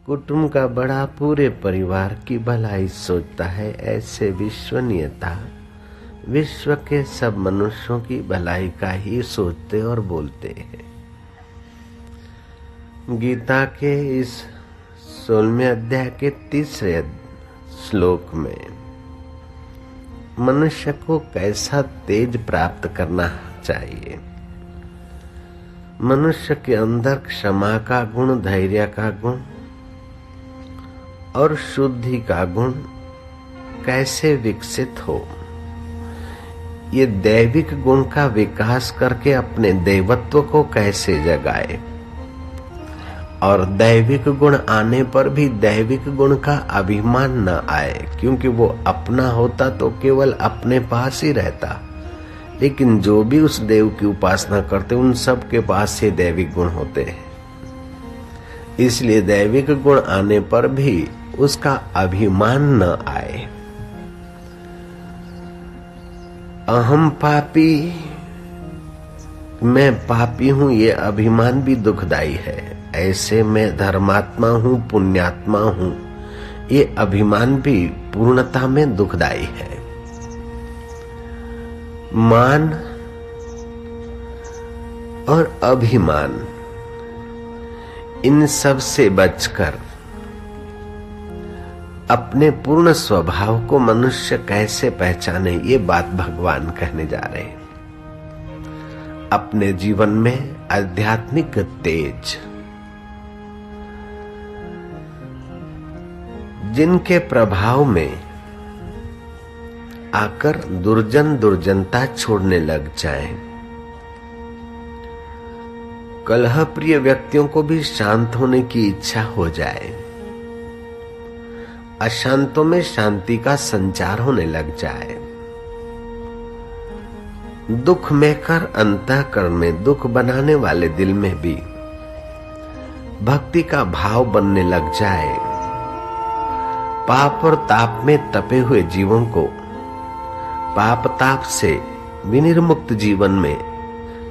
कुटुंब का बड़ा पूरे परिवार की भलाई सोचता है, ऐसे विश्वनीयता विश्व के सब मनुष्यों की भलाई का ही सोचते और बोलते हैं। गीता के इस 16वें अध्याय के 3रे श्लोक में मनुष्य को कैसा तेज प्राप्त करना चाहिए। मनुष्य के अंदर क्षमा का गुण, धैर्य का गुण और शुद्धि का गुण कैसे विकसित हो, ये दैविक गुण का विकास करके अपने देवत्व को कैसे जगाए और दैविक गुण आने पर भी दैविक गुण का अभिमान न आए, क्योंकि वो अपना होता तो केवल अपने पास ही रहता, लेकिन जो भी उस देव की उपासना करते उन सब के पास से दैविक गुण होते हैं। इसलिए दैविक गुण आने पर भी उसका अभिमान न आए। अहम पापी, मैं पापी हूं, ये अभिमान भी दुखदाई है। ऐसे मैं धर्मात्मा हूं, पुण्यात्मा हूं, ये अभिमान भी पूर्णता में दुखदाई है। मान और अभिमान, इन सब से बचकर अपने पूर्ण स्वभाव को मनुष्य कैसे पहचाने, ये बात भगवान कहने जा रहे हैं। अपने जीवन में आध्यात्मिक तेज, जिनके प्रभाव में आकर दुर्जन दुर्जनता छोड़ने लग जाए, कलह प्रिय व्यक्तियों को भी शांत होने की इच्छा हो जाए, अशांतों में शांति का संचार होने लग जाए, दुख में कर अंतःकरण में दुख बनाने वाले दिल में भी भक्ति का भाव बनने लग जाए, पाप और ताप में तपे हुए जीवों को पाप ताप से विनिर्मुक्त जीवन में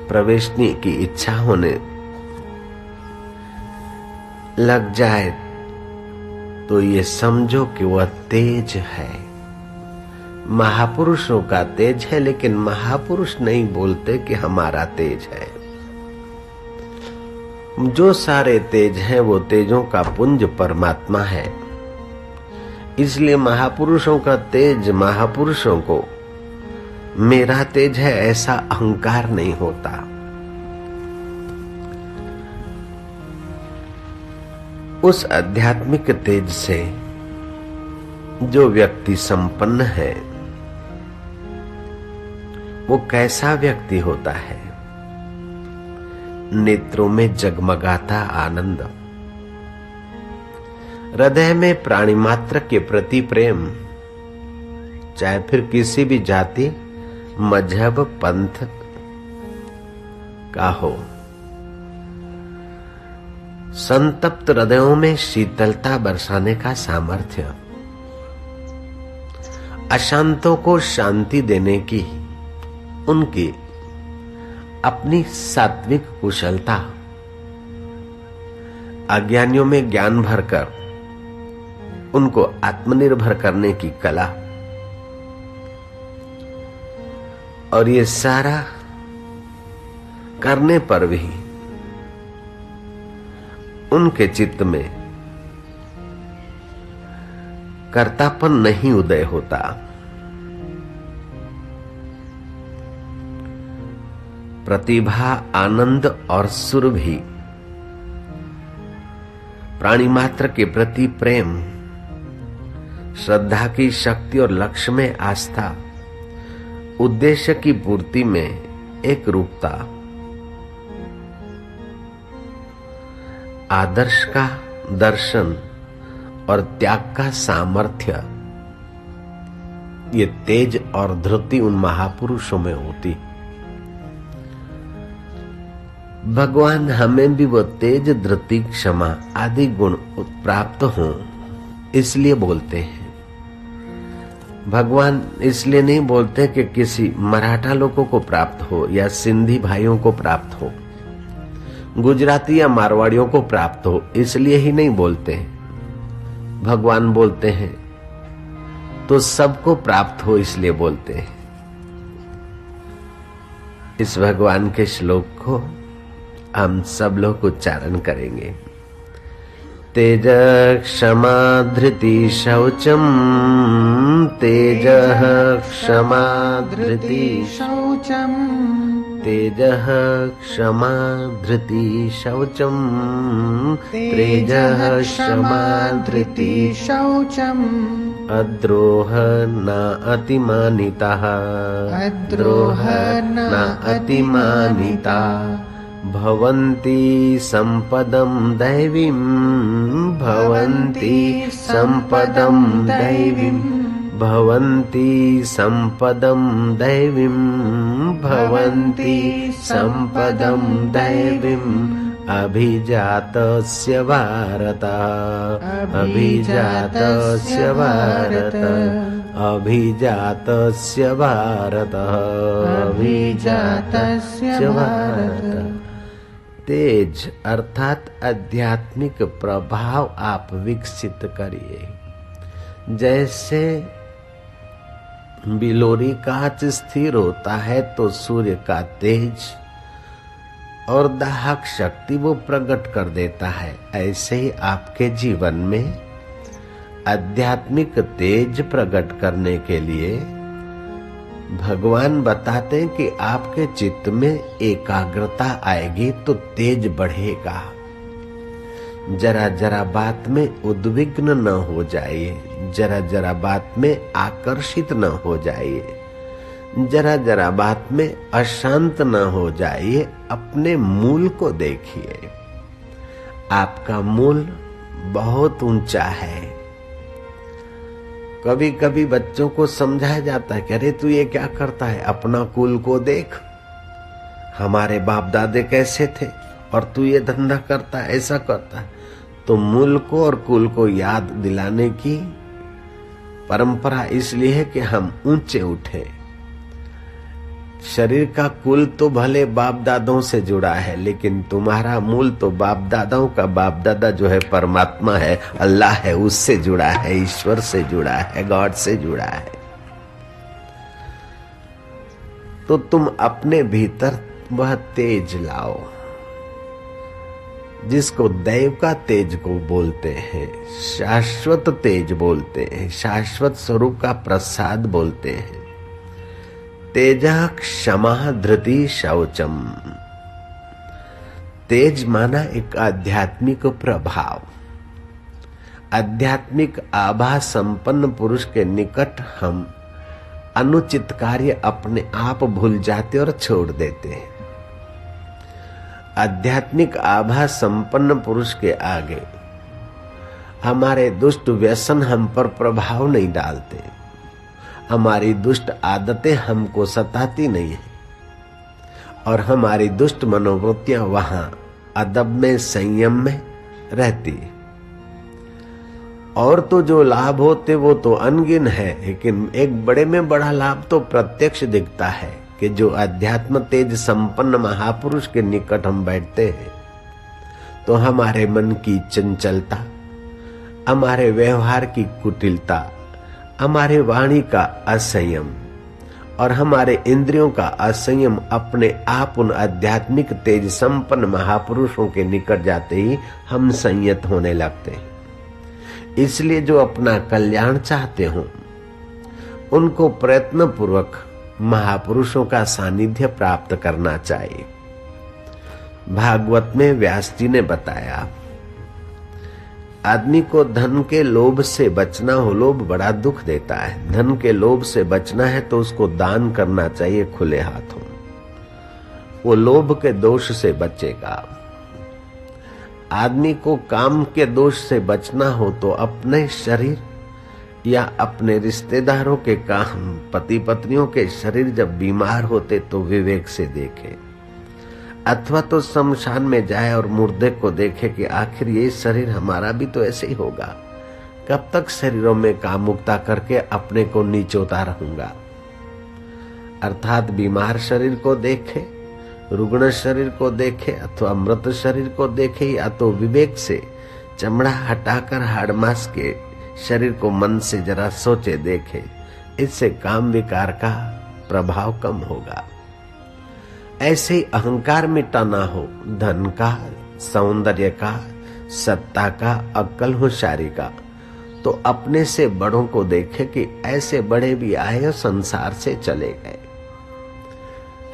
प्रवेशने की इच्छा होने लग जाए, तो ये समझो कि वह तेज है, महापुरुषों का तेज है। लेकिन महापुरुष नहीं बोलते कि हमारा तेज है। जो सारे तेज हैं वो तेजों का पुंज परमात्मा है। इसलिए महापुरुषों का तेज, महापुरुषों को मेरा तेज है ऐसा अहंकार नहीं होता। उस आध्यात्मिक तेज से जो व्यक्ति संपन्न है, वो कैसा व्यक्ति होता है? नेत्रों में जगमगाता आनंद, हृदय में प्राणी मात्र के प्रति प्रेम, चाहे फिर किसी भी जाति, मजहब, पंथ का हो। संतप्त हृदयों में शीतलता बरसाने का सामर्थ्य, अशांतों को शांति देने की उनकी अपनी सात्विक कुशलता, अज्ञानियों में ज्ञान भरकर उनको आत्मनिर्भर करने की कला, और ये सारा करने पर भी उनके चित्त में कर्तापन नहीं उदय होता। प्रतिभा, आनंद और सुरभि, प्राणी मात्र के प्रति प्रेम, श्रद्धा की शक्ति और लक्ष्य में आस्था, उद्देश्य की पूर्ति में एक रूपता, आदर्श का दर्शन और त्याग का सामर्थ्य, ये तेज और धृति उन महापुरुषों में होती। भगवान हमें भी वो तेज, धृति, क्षमा आदि गुण प्राप्त हों, इसलिए बोलते हैं। भगवान इसलिए नहीं बोलते कि किसी मराठा लोगों को प्राप्त हो या सिंधी भाइयों को प्राप्त हो, गुजराती या मारवाड़ियों को प्राप्त हो, इसलिए ही नहीं बोलते। भगवान बोलते हैं तो सबको प्राप्त हो, इसलिए बोलते हैं। इस भगवान के श्लोक को हम सब लोग उच्चारण करेंगे। तेज क्षमा धृति शौचम, तेज क्षमा धृति शौचम, तेज क्षमा धृति शौचम, तेज क्षमा धृति शौचम, अद्रोह न अतिमानिता, अद्रोह न अतिमानिता, भवन्ति संपदं दैवीं, भवन्ति संपदं दैवीं, भवन्ति संपदं दैवीं, भवन्ति संपदं दैवीं, अभिजातस्य भारत, अभिजातस्य भारत, अभिजातस्य भारत, अभिजातस्य भारत। तेज अर्थात आध्यात्मिक प्रभाव आप विकसित करिए। जैसे बिलोरी कांच स्थिर होता है तो सूर्य का तेज और दाहक शक्ति वो प्रकट कर देता है, ऐसे ही आपके जीवन में आध्यात्मिक तेज प्रकट करने के लिए भगवान बताते हैं कि आपके चित्त में एकाग्रता आएगी तो तेज बढ़ेगा। जरा जरा बात में उद्विग्न न हो जाइए, जरा जरा बात में आकर्षित न हो जाइए, जरा जरा बात में अशांत न हो जाइए। अपने मूल को देखिए, आपका मूल बहुत ऊंचा है। कभी कभी बच्चों को समझाया जाता है कि अरे तू ये क्या करता है, अपना कुल को देख, हमारे बाप दादे कैसे थे और तू ये धंधा करता है, ऐसा करता है। तो मूल को और कुल को याद दिलाने की परंपरा इसलिए है कि हम ऊंचे उठे। शरीर का कुल तो भले बाप दादों से जुड़ा है, लेकिन तुम्हारा मूल तो बाप दादाओं का बाप दादा जो है परमात्मा है, अल्लाह है, उससे जुड़ा है, ईश्वर से जुड़ा है, गॉड से जुड़ा है। तो तुम अपने भीतर वह तेज लाओ जिसको दैव का तेज को बोलते हैं, शाश्वत तेज बोलते हैं, शाश्वत स्वरूप का प्रसाद बोलते हैं। तेज क्षमा धृति शौचम। तेज माना एक आध्यात्मिक प्रभाव। आध्यात्मिक आभा संपन्न पुरुष के निकट हम अनुचित कार्य अपने आप भूल जाते और छोड़ देते हैं। आध्यात्मिक आभा संपन्न पुरुष के आगे हमारे दुष्ट व्यसन हम पर प्रभाव नहीं डालते, हमारी दुष्ट आदतें हमको सताती नहीं है और हमारी दुष्ट मनोवृत्तियां वहां अदब में, संयम में रहती है। और तो जो लाभ होते वो तो अनगिन है, लेकिन एक बड़े में बड़ा लाभ तो प्रत्यक्ष दिखता है कि जो अध्यात्म तेज संपन्न महापुरुष के निकट हम बैठते हैं तो हमारे मन की चंचलता, हमारे व्यवहार की कुटिलता, हमारे वाणी का असंयम और हमारे इंद्रियों का असंयम अपने आप उन आध्यात्मिक तेज संपन्न महापुरुषों के निकट जाते ही हम संयत होने लगते हैं। इसलिए जो अपना कल्याण चाहते हो उनको प्रयत्न पूर्वक महापुरुषों का सानिध्य प्राप्त करना चाहिए। भागवत में व्यास जी ने बताया, आदमी को धन के लोभ से बचना हो, लोभ बड़ा दुख देता है। धन के लोभ से बचना है तो उसको दान करना चाहिए खुले हाथों, वो लोभ के दोष से बचेगा। आदमी को काम के दोष से बचना हो तो अपने शरीर या अपने रिश्तेदारों के काम, पति पत्नियों के शरीर जब बीमार होते तो विवेक से देखे, अथवा तो शमशान में जाए और मुर्दे को देखे कि आखिर ये शरीर हमारा भी तो ऐसे ही होगा, कब तक शरीरों में कामुकता करके अपने को नीचोता रहूंगा। अर्थात बीमार शरीर को देखे, रुग्ण शरीर को देखे अथवा मृत शरीर को देखे, या तो विवेक से चमड़ा हटाकर हाड़ मांस के शरीर को मन से जरा सोचे देखे, इससे काम विकार का प्रभाव कम होगा। ऐसे ही अहंकार मिटाना हो, धन का, सौंदर्य का, सत्ता का, अक्ल होशियारी का, तो अपने से बड़ों को देखे कि ऐसे बड़े भी आए और संसार से चले गए।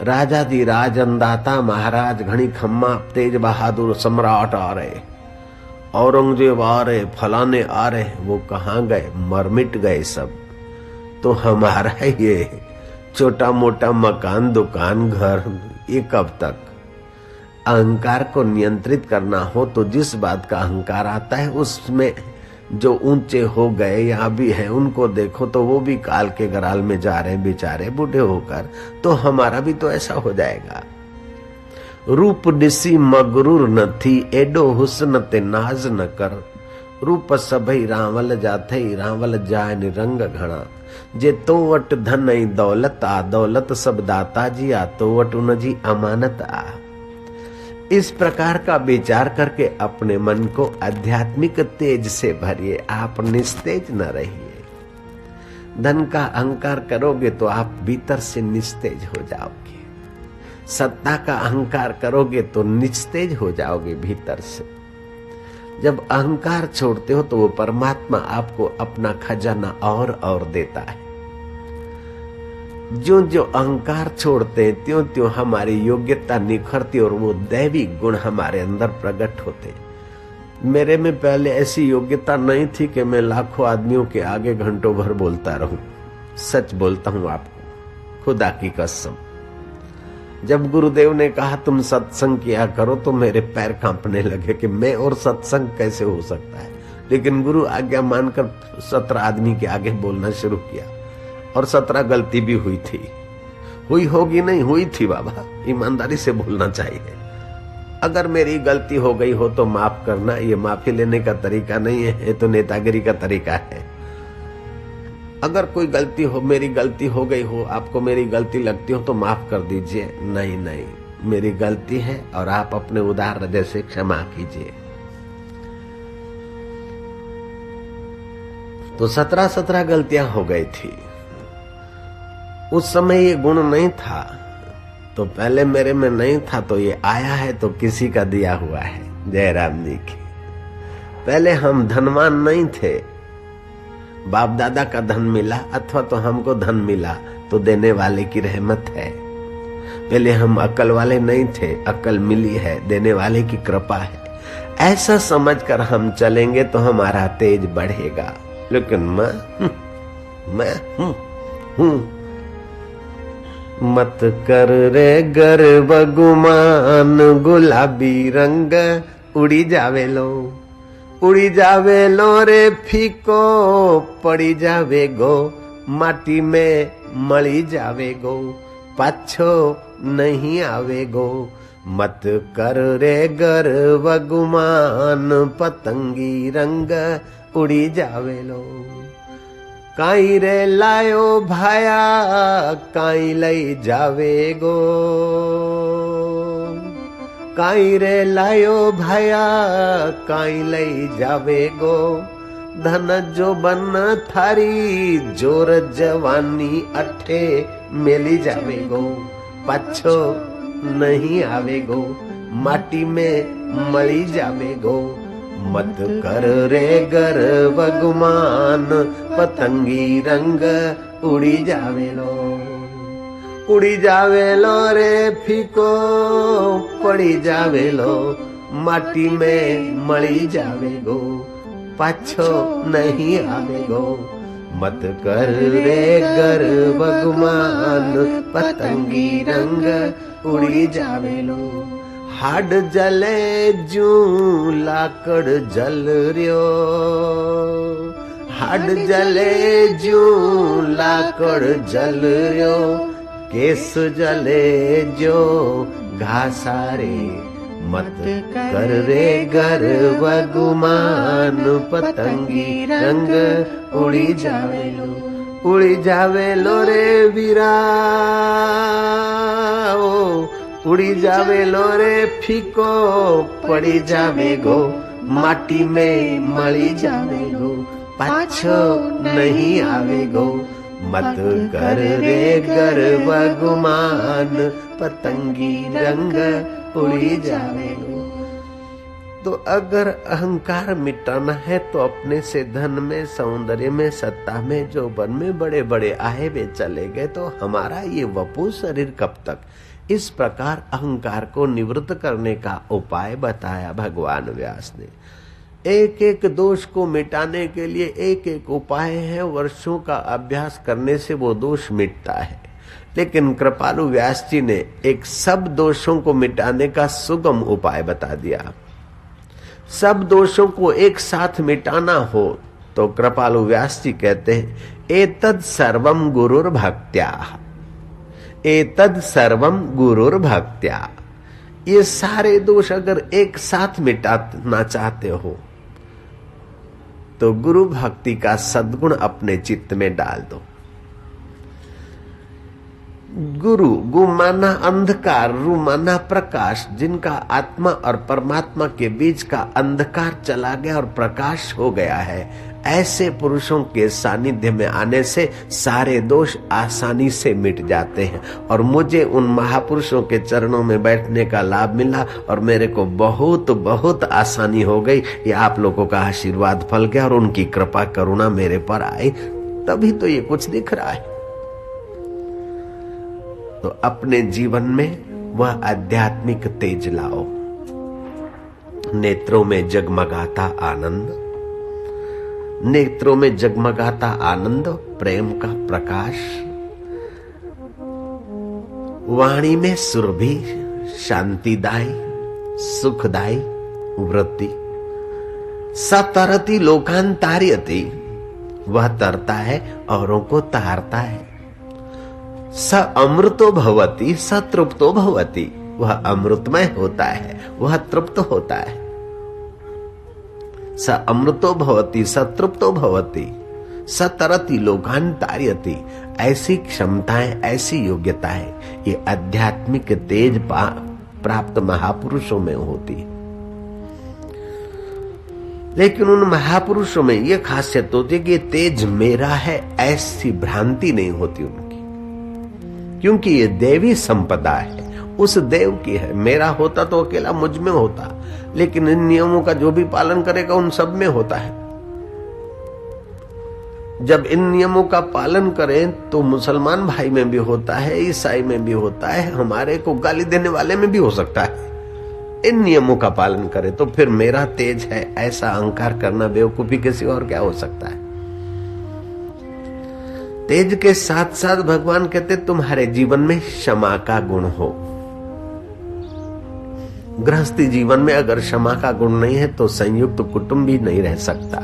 राजाधिराज अन्नदाता महाराज घड़ी खम्मा तेज बहादुर सम्राट आ रहे, औरंगजेब आ रहे, फलाने आ रहे, वो कहाँ गए? मर मिट गए सब। तो हमारा ये छोटा मोटा मकान, दुकान, घर, ये कब तक? अहंकार को नियंत्रित करना हो तो जिस बात का अहंकार आता है उसमें जो ऊंचे हो गए या भी हैं उनको देखो तो वो भी काल के गराल में जा रहे बेचारे बूढ़े होकर, तो हमारा भी तो ऐसा हो जाएगा। रूप डिसी मगरूर न थी, एडो हुस्न ते नाज न कर। रूप सभई रावल जाथे, रावल जाय निरंग घना। जे तो वट धन ऐं दौलत आ, दौलत सब दाता जी आ, तो वट उन जी अमानत आ। इस प्रकार का विचार करके अपने मन को आध्यात्मिक तेज से भरिए, आप निस्तेज न रहिए। धन का अहंकार करोगे तो आप भीतर से निस्तेज हो जाओगे, सत्ता का अहंकार करोगे तो निस्तेज हो जाओगे भीतर से। जब अहंकार छोड़ते हो तो वो परमात्मा आपको अपना खजाना और देता है। जो जो अहंकार छोड़ते हैं त्यों त्यों हमारी योग्यता निखरती और वो दैवी गुण हमारे अंदर प्रकट होते। मेरे में पहले ऐसी योग्यता नहीं थी कि मैं लाखों आदमियों के आगे घंटों भर बोलता रहूं। सच बोलता हूं आपको, खुदा की कसम। जब गुरुदेव ने कहा तुम सत्संग किया करो तो मेरे पैर कांपने लगे कि मैं और सत्संग कैसे हो सकता है। लेकिन गुरु आज्ञा मानकर 17 आदमी के आगे बोलना शुरू किया और 17 गलती भी हुई थी। हुई होगी नहीं, हुई थी बाबा, ईमानदारी से बोलना चाहिए। अगर मेरी गलती हो गई हो तो माफ करना, ये माफी लेने का तरीका नहीं है, ये तो नेतागिरी का तरीका है। अगर कोई गलती हो, मेरी गलती हो गई हो, आपको मेरी गलती लगती हो तो माफ कर दीजिए। नहीं नहीं, मेरी गलती है और आप अपने उदार हृदय से क्षमा कीजिए। तो 17 गलतियां हो गई थी। उस समय ये गुण नहीं था, तो पहले मेरे में नहीं था, तो ये आया है तो किसी का दिया हुआ है। जयराम जी की पहले हम धनवान नहीं थे, बाप दादा का धन मिला अथवा तो हमको धन मिला तो देने वाले की रहमत है। पहले हम अक्ल वाले नहीं थे, अक्ल मिली है, देने वाले की कृपा है। ऐसा समझकर हम चलेंगे तो हमारा तेज बढ़ेगा। लेकिन मैं हूं मत कर रे गर्व गुमान, गुलाबी रंग उड़ी जावे लो, उड़ी जावे लो रे फीको, पड़ी जावे गो माटी में मળી जावे गो, पाछो नहीं आवे गो। मत कर रे गर्व गुमान, पतंगी रंग उड़ी जावे लो। काई रे लायो भाया, काई लई जावे गो, काई रे लायो भाया, काई लई जावे गो। धन जो बन थारी, जोर जवानी अठे मेली जावे गो, पाछो नहीं आवे गो, माटी में मળી जावे गो। मत कर रे गर्व गुमान, पतंगी रंग उड़ी जावे लो, उड़ी जावे लो रे फीको, पड़ी जावे लो माटी में मળી जावे गो, पाछो नहीं आवे गो। मत कर रे गर्व गुमान, पतंगी रंग उड़ी जावे लो। हाड जले जू लाकड़ जल रियो, हाड जले जू लाकड़ जल रियो, केस जले जो घासारे। मत कर रे गर्व गुमान, पतंगी रंग उड़ी जावे लो, उड़ी जावे लो रे वीरा, उड़ी जावे लो रे फीको, पड़ी जावे गो माटी में मળી जावे गो, पाछो नहीं आवेगो, मत कर रे गर्व गुमान, पतंगी रंग उड़ी जावेगो। तो अगर अहंकार मिटाना है तो अपने से धन में, सौंदर्य में, सत्ता में, जौवन में बड़े बड़े आए वे चले गए तो हमारा ये वपु शरीर कब तक। इस प्रकार अहंकार को निवृत्त करने का उपाय बताया भगवान व्यास ने। एक एक दोष को मिटाने के लिए एक एक उपाय है। वर्षों का अभ्यास करने से वो दोष मिटता है, लेकिन कृपालु व्यास जी ने एक सब दोषों को मिटाने का सुगम उपाय बता दिया। सब दोषों को एक साथ मिटाना हो तो कृपालु व्यास जी कहते हैं, एतद सर्वम गुरुर भक्त्या, एतद सर्वम गुरुर भक्त्या। ये सारे दोष अगर एक साथ मिटाना चाहते हो तो गुरु भक्ति का सद्गुण अपने चित्त में डाल दो। गुरु, गु माना अंधकार, रु माना प्रकाश। जिनका आत्मा और परमात्मा के बीच का अंधकार चला गया और प्रकाश हो गया है, ऐसे पुरुषों के सानिध्य में आने से सारे दोष आसानी से मिट जाते हैं। और मुझे उन महापुरुषों के चरणों में बैठने का लाभ मिला और मेरे को बहुत बहुत आसानी हो गई। ये आप लोगों का आशीर्वाद फल गया और उनकी कृपा करुणा मेरे पर आई, तभी तो ये कुछ दिख रहा है। तो अपने जीवन में वह आध्यात्मिक तेज लाओ। नेत्रों में जगमगाता आनंद, नेत्रों में जगमगाता आनंद, प्रेम का प्रकाश। वाणी में सुरभि, शांतिदायी, सुखदायी वृत्ति। सतरती लोकांतार्यति, वह तरता है औरों को तारता है। स अमृतो भवति स तृप्तो भवति, वह अमृतमय होता है, वह तृप्त होता है। स अमृतो भवति स तृप्तो भवति स तरति लोकान तार्यति। ऐसी क्षमताएं, ऐसी योग्यताएं ये आध्यात्मिक तेज प्राप्त महापुरुषों में होती है। लेकिन उन महापुरुषों में यह खासियत होती है कि तेज मेरा है, ऐसी भ्रांति नहीं होती उनकी, क्योंकि ये देवी संपदा है, उस देव की है। मेरा होता तो अकेला मुझ में होता, लेकिन इन नियमों का जो भी पालन करेगा उन सब में होता है। जब इन नियमों का पालन करें तो मुसलमान भाई में भी होता है, ईसाई में भी होता है, हमारे को गाली देने वाले में भी हो सकता है। इन नियमों का पालन करें तो फिर मेरा तेज है, ऐसा अहंकार करना बेवकूफी किसी और क्या हो सकता है। तेज के साथ साथ भगवान कहते तुम्हारे जीवन में क्षमा का गुण हो। गृहस्थी जीवन में अगर क्षमा का गुण नहीं है तो संयुक्त कुटुंब भी नहीं रह सकता।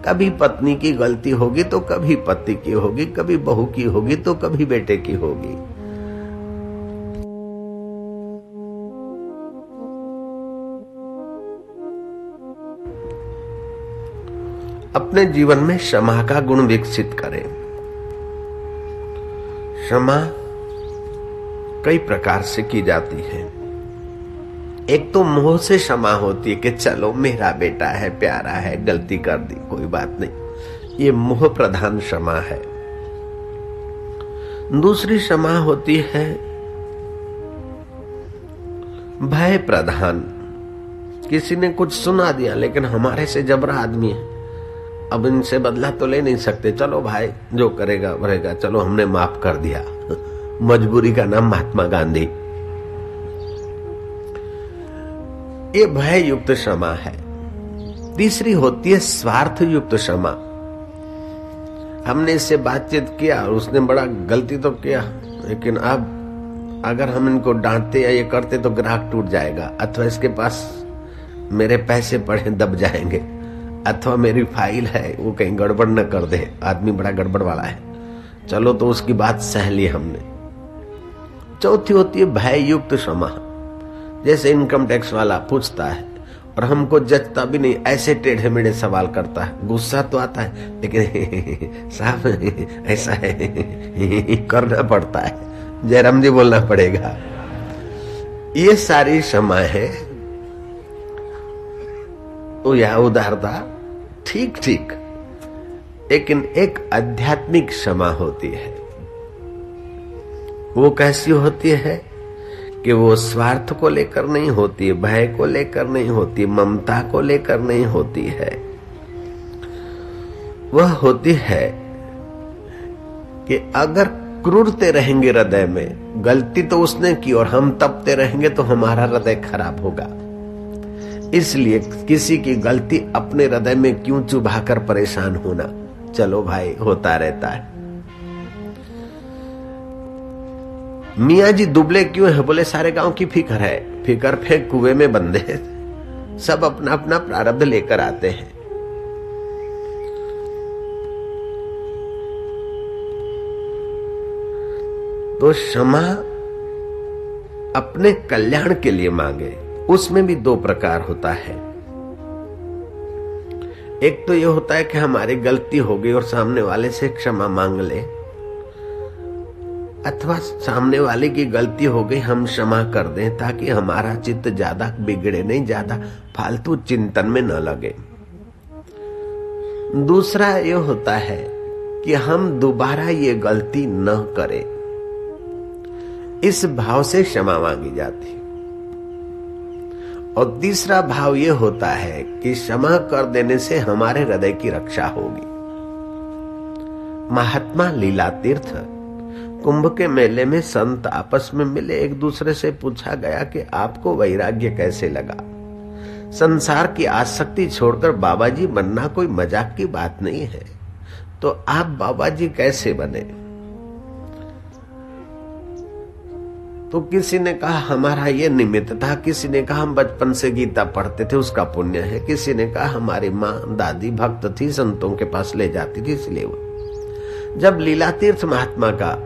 कभी पत्नी की गलती होगी तो कभी पति की होगी, कभी बहू की होगी तो कभी बेटे की होगी। अपने जीवन में क्षमा का गुण विकसित करें। क्षमा कई प्रकार से की जाती है। एक तो मोह से क्षमा होती है कि चलो मेरा बेटा है, प्यारा है, गलती कर दी, कोई बात नहीं, ये मोह प्रधान क्षमा है। दूसरी क्षमा होती है भय प्रधान। किसी ने कुछ सुना दिया लेकिन हमारे से जबरा आदमी है, अब इनसे बदला तो ले नहीं सकते, चलो भाई जो करेगा भरेगा, चलो हमने माफ कर दिया। मजबूरी का नाम महात्मा गांधी। ये भय युक्त क्षमा है। तीसरी होती है स्वार्थ युक्त क्षमा। हमने इससे बातचीत किया और उसने बड़ा गलती तो किया, लेकिन अब अगर हम इनको डांटते या ये करते तो ग्राहक टूट जाएगा, अथवा इसके पास मेरे पैसे पड़े दब जाएंगे, अथवा मेरी फाइल है वो कहीं गड़बड़ न कर दे, आदमी बड़ा गड़बड़ वाला है, चलो तो उसकी बात सह ली हमने। चौथी होती है भय युक्त क्षमा। जैसे इनकम टैक्स वाला पूछता है और हमको जचता भी नहीं, ऐसे टेढ़े मेढ़े सवाल करता है, गुस्सा तो आता है लेकिन साहब ऐसा है करना पड़ता है, जयराम जी बोलना पड़ेगा। ये सारी क्षमा है या उदारता ठीक ठीक, लेकिन एक आध्यात्मिक क्षमा होती है। वो कैसी होती है कि वो स्वार्थ को लेकर नहीं होती, भय को लेकर नहीं होती, ममता को लेकर नहीं होती है। वह होती है कि अगर क्रूरते रहेंगे हृदय में, गलती तो उसने की और हम तपते रहेंगे तो हमारा हृदय खराब होगा। इसलिए किसी की गलती अपने हृदय में क्यों चुभाकर परेशान होना। चलो भाई, होता रहता है। मियाँ जी दुबले क्यों है? बोले सारे गांव की फिक्र है, फिक्र फेंक कुएं में बंधे, सब अपना अपना प्रारब्ध लेकर आते हैं। तो क्षमा अपने कल्याण के लिए मांगे। उसमें भी दो प्रकार होता है। एक तो यह होता है कि हमारी गलती हो गई और सामने वाले से क्षमा मांग ले, अथवा सामने वाले की गलती हो गई हम क्षमा कर दें ताकि हमारा चित्त ज्यादा बिगड़े नहीं, ज्यादा फालतू चिंतन में न लगे। दूसरा यह होता है कि हम दोबारा ये गलती न करें, इस भाव से क्षमा मांगी जाती। और तीसरा भाव यह होता है कि क्षमा कर देने से हमारे हृदय की रक्षा होगी। महात्मा लीला तीर्थ कुंभ के मेले में संत आपस में मिले, एक दूसरे से पूछा गया कि आपको वैराग्य कैसे लगा। संसार की आसक्ति छोड़कर बाबा जी बनना कोई मजाक की बात नहीं है, तो आप बाबा जी कैसे बने? तो किसी ने कहा हमारा ये निमित्त था, किसी ने कहा हम बचपन से गीता पढ़ते थे उसका पुण्य है, किसी ने कहा हमारी माँ दादी भक्त थी, संतों के पास ले जाती थी इसलिए। वो जब लीला तीर्थ महात्मा का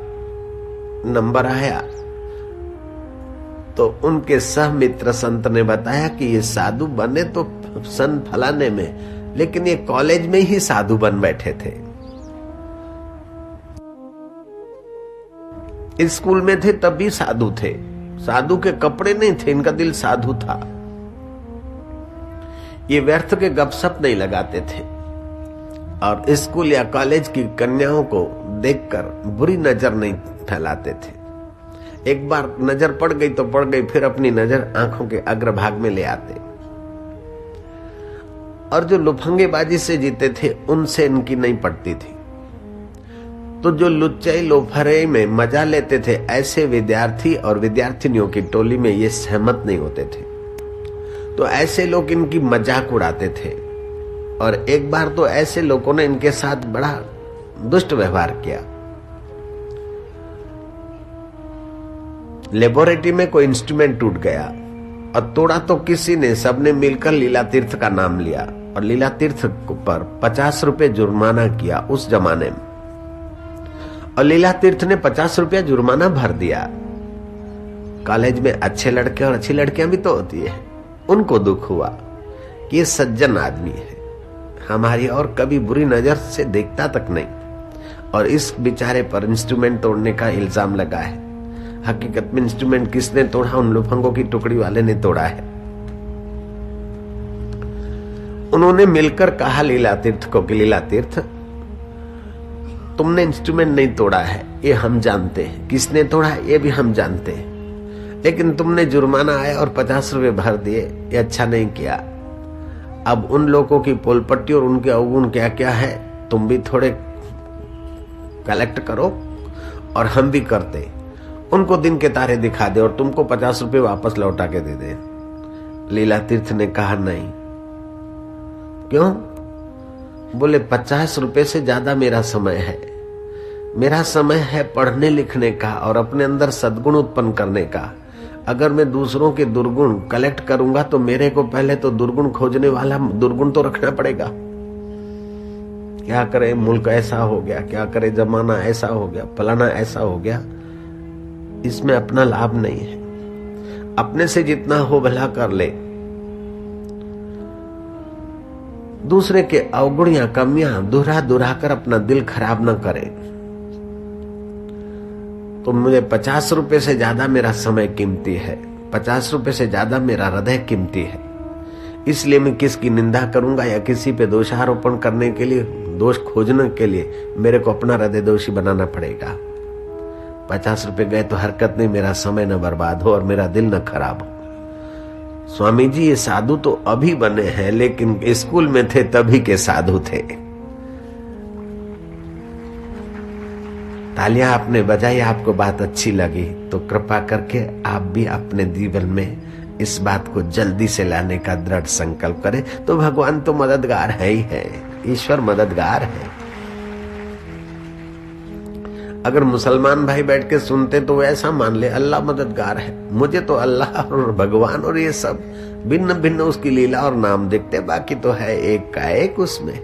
नंबर आया तो उनके सह मित्र संत ने बताया कि ये साधु बने तो सन फलाने में, लेकिन ये कॉलेज में ही साधु बन बैठे थे। स्कूल में थे तब भी साधु थे, साधु के कपड़े नहीं थे, इनका दिल साधु था। ये व्यर्थ के गपशप नहीं लगाते थे और स्कूल या कॉलेज की कन्याओं को देखकर बुरी नजर नहीं फैलाते थे। एक बार नजर पड़ गई तो पड़ गई, फिर अपनी नजर आंखों के अग्रभाग में ले आते। और जो लुफंगेबाजी से जीते थे उनसे इनकी नहीं पड़ती थी। तो जो लुच्चे लोफरे में मजा लेते थे, ऐसे विद्यार्थी और विद्यार्थिनियों की टोली में ये सहमत नहीं होते थे। तो ऐसे लोग इनकी मजाक उड़ाते थे। और एक बार तो ऐसे लोगों ने इनके साथ बड़ा दुष्ट व्यवहार किया। लेबोरेटरी में कोई इंस्ट्रूमेंट टूट गया और तोड़ा तो किसी ने, सबने मिलकर लीला तीर्थ का नाम लिया और लीला तीर्थ पर 50 रुपए जुर्माना किया उस जमाने में। और लीला तीर्थ ने 50 रुपया जुर्माना भर दिया। कॉलेज में अच्छे लड़के और अच्छी लड़कियां भी तो होती है, उनको दुख हुआ कि ये सज्जन आदमी है, हमारी और कभी बुरी नजर से देखता तक नहीं, और इस बेचारे पर इंस्ट्रूमेंट तोड़ने का इल्जाम लगा है। हकीकत में इंस्ट्रूमेंट किसने तोड़ा? उन लुफंगों की टुकड़ी वाले ने तोड़ा है। उन्होंने मिलकर कहा लीला तीर्थ को कि लीला तीर्थ, तुमने इंस्ट्रूमेंट नहीं तोड़ा है, ये हम जानते हैं, किसने तोड़ा है ये भी हम जानते हैं, लेकिन तुमने जुर्माना आया और 50 रुपए भर दिए, ये अच्छा नहीं किया। अब उन लोगों की पोलपट्टी और उनके अवगुण क्या क्या है तुम भी थोड़े कलेक्ट करो और हम भी करते, उनको दिन के तारे दिखा दे और तुमको 50 रुपए वापस लौटा के दे दे। लीला तीर्थ ने कहा नहीं। क्यों? बोले 50 रुपए से ज्यादा मेरा समय है, मेरा समय है पढ़ने लिखने का और अपने अंदर सद्गुण उत्पन्न करने का। अगर मैं दूसरों के दुर्गुण कलेक्ट करूंगा तो मेरे को पहले तो दुर्गुण खोजने वाला दुर्गुण तो रखना पड़ेगा। क्या करे, मुल्क ऐसा हो गया, क्या करे, जमाना ऐसा हो गया, फलाना ऐसा हो गया, इसमें अपना लाभ नहीं है। अपने से जितना हो भला कर ले, दूसरे के अवगुण या कमियां दोहरा दोहरा कर अपना दिल खराब न करे। तो मुझे 50 रुपए से ज्यादा मेरा समय कीमती है, 50 रुपए से ज्यादा मेरा हृदय कीमती है, इसलिए मैं किसकी निंदा करूंगा या किसी पे दोषारोपण करने के लिए दोष खोजने के लिए मेरे को अपना हृदय दोषी बनाना पड़ेगा। 50 रुपए गए तो हरकत नहीं, मेरा समय न बर्बाद हो और मेरा दिल न खराब हो। स्वामी जी ये साधु तो अभी बने हैं, लेकिन स्कूल में थे तभी के साधु थे। तालियां आपने बजाई, आपको बात अच्छी लगी तो कृपा करके आप भी अपने जीवन में इस बात को जल्दी से लाने का दृढ़ संकल्प करें। तो भगवान तो मददगार है ही है, ईश्वर मददगार है। अगर मुसलमान भाई बैठ के सुनते तो ऐसा मान ले अल्लाह मददगार है। मुझे तो अल्लाह और भगवान और ये सब भिन्न भिन्न उसकी लीला और नाम दिखते, बाकी तो है एक का एक उसमें।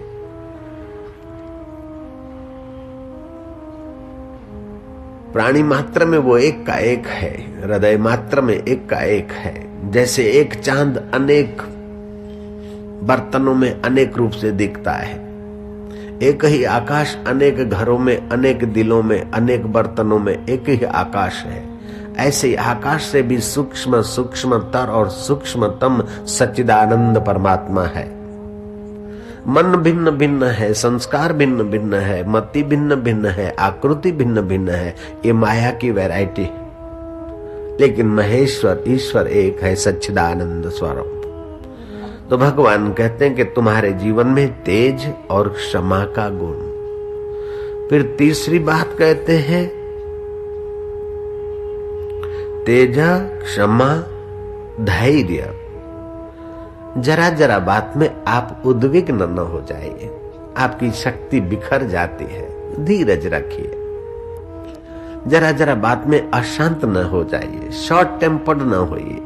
प्राणी मात्र में वो एक का एक है, हृदय मात्र में एक का एक है। जैसे एक चांद अनेक बर्तनों में अनेक रूप से दिखता है, एक ही आकाश अनेक घरों में, अनेक दिलों में, अनेक बर्तनों में एक ही आकाश है। ऐसे ही आकाश से भी सूक्ष्म सूक्ष्मतर और सूक्ष्मतम सच्चिदानंद परमात्मा है। मन भिन्न भिन्न है, संस्कार भिन्न भिन्न है, मति भिन्न भिन्न है, आकृति भिन्न भिन्न है, ये माया की वैरायटी है। लेकिन महेश्वर ईश्वर एक है, सच्चिदानंद स्वरूप। तो भगवान कहते हैं कि तुम्हारे जीवन में तेज और क्षमा का गुण। फिर तीसरी बात कहते हैं तेज, क्षमा, धैर्य। जरा जरा बात में आप उद्विग्न न हो जाइए, आपकी शक्ति बिखर जाती है, धीरज रखिए। जरा जरा बात में अशांत न हो जाइए, शॉर्ट टेम्पर्ड न होइए।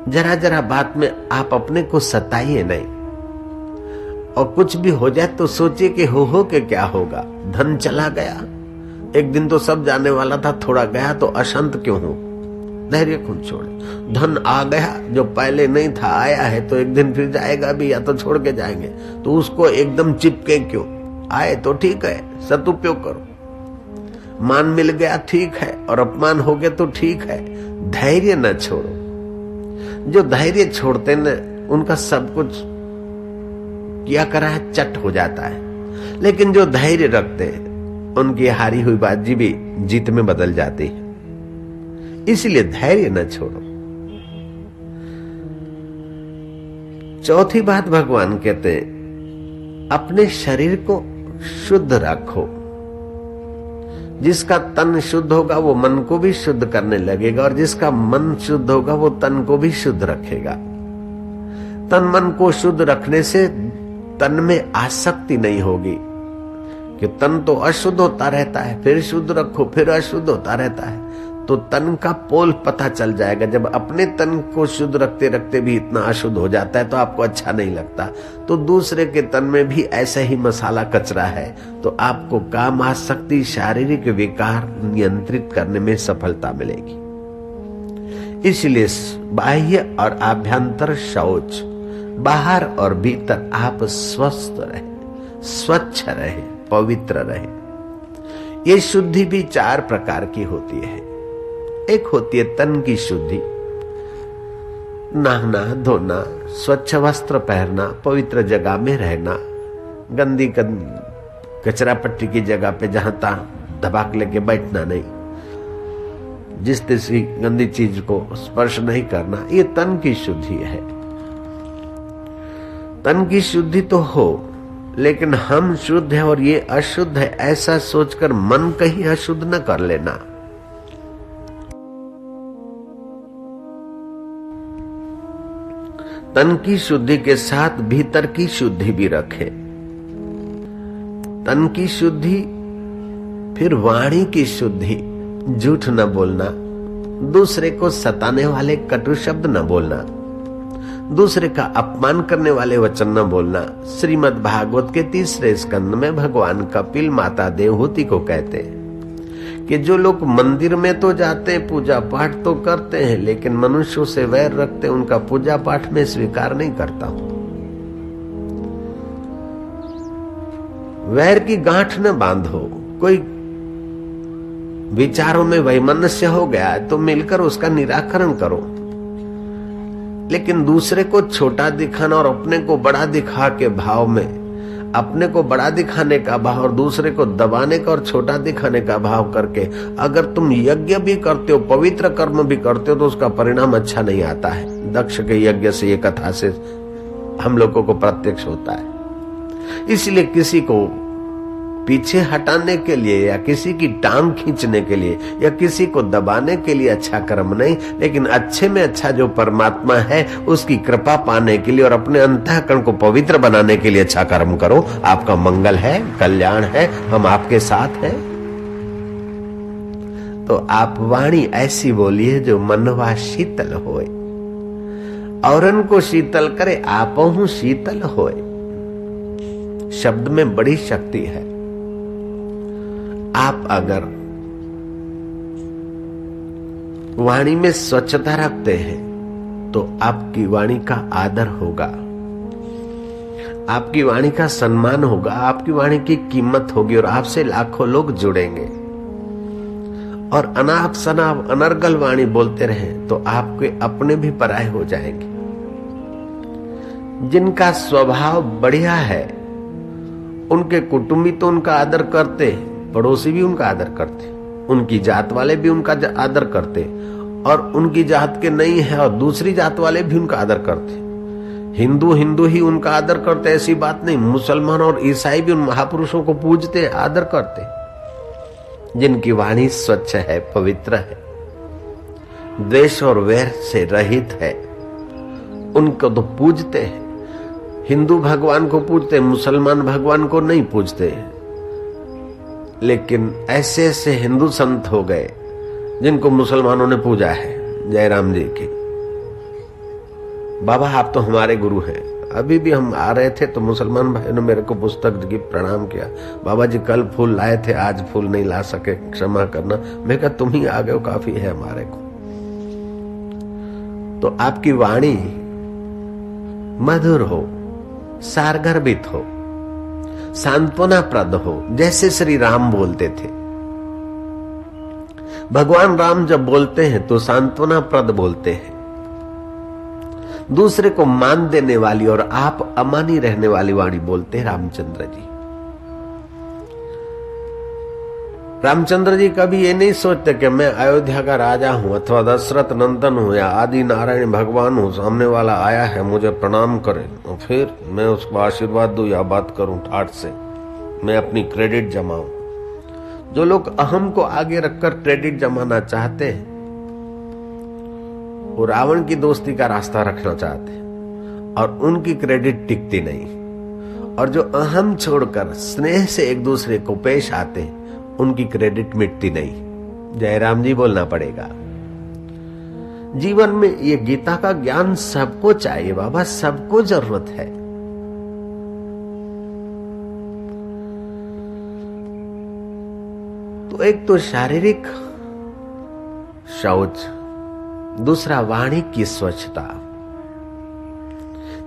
जरा जरा बात में आप अपने को सताइए नहीं, और कुछ भी हो जाए तो सोचिए कि हो के क्या होगा। धन चला गया, एक दिन तो सब जाने वाला था, थोड़ा गया तो अशांत क्यों हो, धैर्य खुद छोड़े। धन आ गया जो पहले नहीं था, आया है तो एक दिन फिर जाएगा भी, या तो छोड़ के जाएंगे, तो उसको एकदम चिपके क्यों। आए तो ठीक है, सदुपयोग करो। मान मिल गया ठीक है, और अपमान हो गया तो ठीक है, धैर्य न छोड़ो। जो धैर्य छोड़ते न, उनका सब कुछ किया करा है चट हो जाता है। लेकिन जो धैर्य रखते हैं, उनकी हारी हुई बाजी भी जीत में बदल जाती है। इसलिए धैर्य न छोड़ो। चौथी बात भगवान कहते हैं अपने शरीर को शुद्ध रखो। जिसका तन शुद्ध होगा वो मन को भी शुद्ध करने लगेगा, और जिसका मन शुद्ध होगा वो तन को भी शुद्ध रखेगा। तन मन को शुद्ध रखने से तन में आसक्ति नहीं होगी, कि तन तो अशुद्ध होता रहता है, फिर शुद्ध रखो फिर अशुद्ध होता रहता है, तो तन का पोल पता चल जाएगा। जब अपने तन को शुद्ध रखते रखते भी इतना अशुद्ध हो जाता है तो आपको अच्छा नहीं लगता, तो दूसरे के तन में भी ऐसा ही मसाला कचरा है, तो आपको काम आसक्ति, शारीरिक विकार नियंत्रित करने में सफलता मिलेगी। इसलिए बाह्य और आभ्यंतर शौच, बाहर और भीतर आप स्वस्थ रहे, स्वच्छ रहे, पवित्र रहे। ये शुद्धि भी 4 प्रकार की होती है। एक होती है तन की शुद्धि, नहाना धोना, स्वच्छ वस्त्र पहनना, पवित्र जगह में रहना, गंदी कचरा पट्टी की जगह पे जहां तहां धबाक लेके बैठना नहीं, जिस किसी गंदी चीज को स्पर्श नहीं करना, ये तन की शुद्धि है। तन की शुद्धि तो हो, लेकिन हम शुद्ध है और ये अशुद्ध है ऐसा सोचकर मन कहीं अशुद्ध न कर लेना। तन की शुद्धि के साथ भीतर की शुद्धि भी रखे। तन की शुद्धि, फिर वाणी की शुद्धि, झूठ न बोलना, दूसरे को सताने वाले कटु शब्द न बोलना, दूसरे का अपमान करने वाले वचन न बोलना। श्रीमद् भागवत के 3 स्कंद में भगवान कपिल माता देवहूति को कहते हैं कि जो लोग मंदिर में तो जाते हैं, पूजा पाठ तो करते हैं, लेकिन मनुष्यों से वैर रखते हैं, उनका पूजा पाठ में स्वीकार नहीं करता हूं। वैर की गांठ न बांधो। कोई विचारों में वैमनस्य हो गया है तो मिलकर उसका निराकरण करो, लेकिन दूसरे को छोटा दिखाना और अपने को बड़ा दिखा के भाव में अपने को बड़ा दिखाने का भाव और दूसरे को दबाने का और छोटा दिखाने का भाव करके अगर तुम यज्ञ भी करते हो, पवित्र कर्म भी करते हो, तो उसका परिणाम अच्छा नहीं आता है। दक्ष के यज्ञ से, ये कथा से हम लोगों को प्रत्यक्ष होता है। इसलिए किसी को पीछे हटाने के लिए या किसी की टांग खींचने के लिए या किसी को दबाने के लिए अच्छा कर्म नहीं, लेकिन अच्छे में अच्छा जो परमात्मा है उसकी कृपा पाने के लिए और अपने अंतःकरण को पवित्र बनाने के लिए अच्छा कर्म करो। आपका मंगल है, कल्याण है, हम आपके साथ हैं। तो आप वाणी ऐसी बोलिए जो मनवा शीतल होए, औरन को शीतल करे, आपहु शीतल होए। शब्द में बड़ी शक्ति है। आप अगर वाणी में स्वच्छता रखते हैं तो आपकी वाणी का आदर होगा, आपकी वाणी का सम्मान होगा, आपकी वाणी की कीमत होगी और आपसे लाखों लोग जुड़ेंगे। और अनाप शनाप अनर्गल वाणी बोलते रहे तो आपके अपने भी पराये हो जाएंगे। जिनका स्वभाव बढ़िया है उनके कुटुंबी तो उनका आदर करते, पड़ोसी भी उनका आदर करते, उनकी जात वाले भी उनका आदर करते, और उनकी जात के नहीं है और दूसरी जात वाले भी उनका आदर करते। हिंदू ही उनका आदर करते, ऐसी बात नहीं। मुसलमान और ईसाई भी उन महापुरुषों को पूजते, आदर करते। जिनकी वाणी स्वच्छ है, पवित्र है, द्वेष और वैर से रहित है, उनको तो पूजते हैं। हिंदू भगवान को पूजते, मुसलमान भगवान को नहीं पूजते। लेकिन ऐसे ऐसे हिंदू संत हो गए जिनको मुसलमानों ने पूजा है। जयराम जी की, बाबा आप तो हमारे गुरु हैं। अभी भी हम आ रहे थे तो मुसलमान भाई ने मेरे को पुस्तक की प्रणाम किया। बाबा जी कल फूल लाए थे, आज फूल नहीं ला सके, क्षमा करना। मैं कहा तुम ही आ गए हो, काफी है हमारे को। तो आपकी वाणी मधुर हो, सारगर्भित हो, सांत्वनाप्रद हो, जैसे श्री राम बोलते थे। भगवान राम जब बोलते हैं तो सांत्वनाप्रद बोलते हैं, दूसरे को मान देने वाली और आप अमानी रहने वाली वाणी बोलते हैं रामचंद्र जी। रामचंद्र जी कभी ये नहीं सोचते कि मैं अयोध्या का राजा हूं अथवा दशरथ नंदन हूं या आदि नारायण भगवान हूं, सामने वाला आया है मुझे प्रणाम करे और फिर मैं उसको आशीर्वाद दूं या बात करूं ठाठ से, मैं अपनी क्रेडिट जमाऊं। जो लोग अहम को आगे रखकर क्रेडिट जमाना चाहते हैं वो रावण की दोस्ती का रास्ता रखना चाहते हैं और उनकी क्रेडिट टिकती नहीं। और जो अहम छोड़कर स्नेह से एक दूसरे को पेश आते हैं उनकी क्रेडिट मिटती नहीं। जयराम जी बोलना पड़ेगा। जीवन में ये गीता का ज्ञान सबको चाहिए बाबा, सबको जरूरत है। तो एक तो शारीरिक शौच, दूसरा वाणी की स्वच्छता,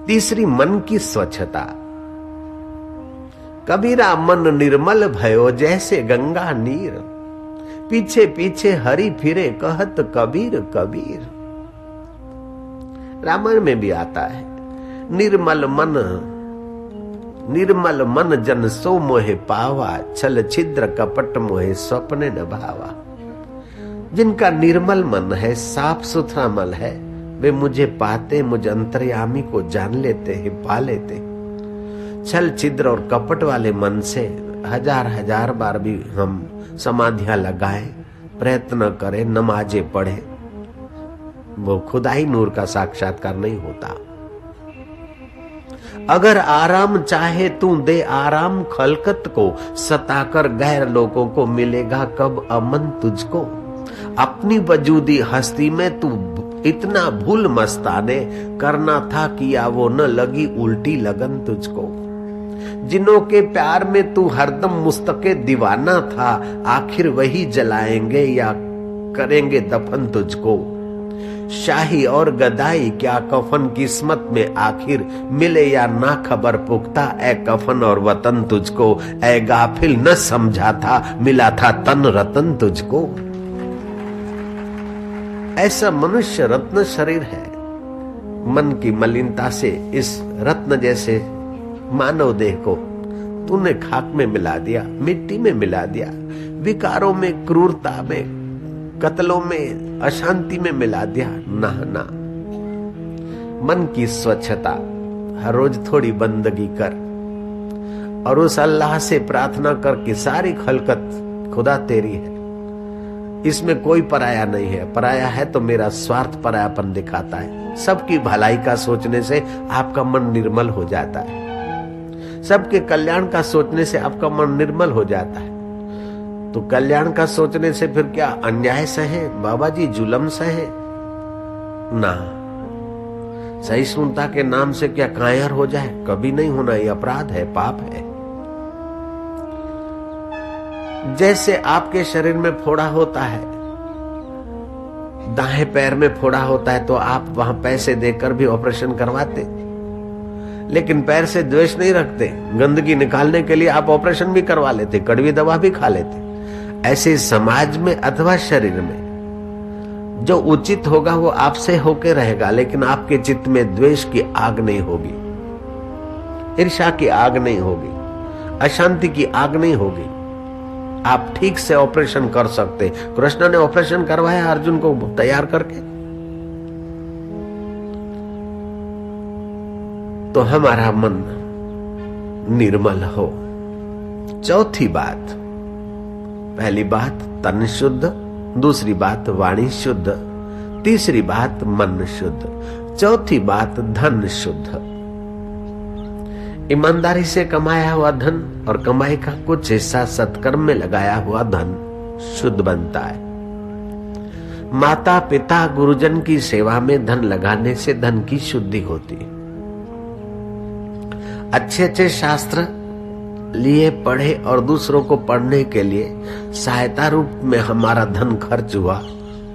तीसरी मन की स्वच्छता। कबीरा मन निर्मल भयो जैसे गंगा नीर, पीछे पीछे हरि फिरे कहत कबीर कबीर। रामायण में भी आता है, निर्मल मन जन सो मोहे पावा, छल छिद्र कपट मोहे स्वप्ने न भावा। जिनका निर्मल मन है, साफ सुथरा मन है, वे मुझे पाते, मुझ अंतर्यामी को जान लेते हैं, पा लेते। छल छिद्र और कपट वाले मन से हजार हजार बार भी हम समाधियां लगाएं, प्रयत्न करें, नमाजें पढ़ें, वो खुदाई नूर का साक्षात्कार नहीं होता। अगर आराम चाहे तू दे आराम खलकत को, सताकर गैर लोगों को मिलेगा कब अमन तुझको। अपनी वजूदी हस्ती में तू इतना भूल मस्ताने, करना था किया वो न लगी उल्टी लगन तुझको। जिनों के प्यार में तू हरदम मुस्तके दीवाना था, आखिर वही जलाएंगे या करेंगे दफन तुझको। शाही और गदाई क्या कफन किस्मत में आखिर, मिले या ना खबर पुख्ता ए कफन और वतन तुझको। ए गाफिल न समझा था मिला था तन रतन तुझको। ऐसा मनुष्य रत्न शरीर है, मन की मलिनता से इस रत्न जैसे मानव देह को तूने खाक में मिला दिया, मिट्टी में मिला दिया, विकारों में, क्रूरता में, कत्लों में, अशांति में मिला दिया। ना, मन की स्वच्छता, हर रोज थोड़ी बंदगी कर और उस अल्लाह से प्रार्थना कर कि सारी खलकत खुदा तेरी है, इसमें कोई पराया नहीं है। पराया है तो मेरा स्वार्थ परायापन दिखाता है। सबकी भलाई का सोचने से आपका मन निर्मल हो जाता है, सबके कल्याण का सोचने से आपका मन निर्मल हो जाता है। तो कल्याण का सोचने से फिर क्या अन्याय सहे बाबा जी, जुल्म सहे ना। सहिष्णुता के नाम से क्या कायर हो जाए? कभी नहीं होना, ये अपराध है, पाप है। जैसे आपके शरीर में फोड़ा होता है, दाएं पैर में फोड़ा होता है तो आप वहां पैसे देकर भी ऑपरेशन करवाते, लेकिन पैर से द्वेष नहीं रखते। गंदगी निकालने के लिए आप ऑपरेशन भी करवा लेते, कड़वी दवा भी खा लेते। ऐसे समाज में अथवा शरीर में जो उचित होगा वो आपसे होके रहेगा, लेकिन आपके चित्त में द्वेष की आग नहीं होगी, ईर्ष्या की आग नहीं होगी, अशांति की आग नहीं होगी। आप ठीक से ऑपरेशन कर सकते। कृष्ण ने ऑपरेशन करवाया अर्जुन को तैयार करके। तो हमारा मन निर्मल हो। चौथी बात, पहली बात तन शुद्ध, दूसरी बात वाणी शुद्ध, तीसरी बात मन शुद्ध, चौथी बात धन शुद्ध। ईमानदारी से कमाया हुआ धन और कमाई का कुछ हिस्सा सत्कर्म में लगाया हुआ धन शुद्ध बनता है। माता पिता गुरुजन की सेवा में धन लगाने से धन की शुद्धि होती है। अच्छे अच्छे शास्त्र लिए पढ़े और दूसरों को पढ़ने के लिए सहायता रूप में हमारा धन खर्च हुआ,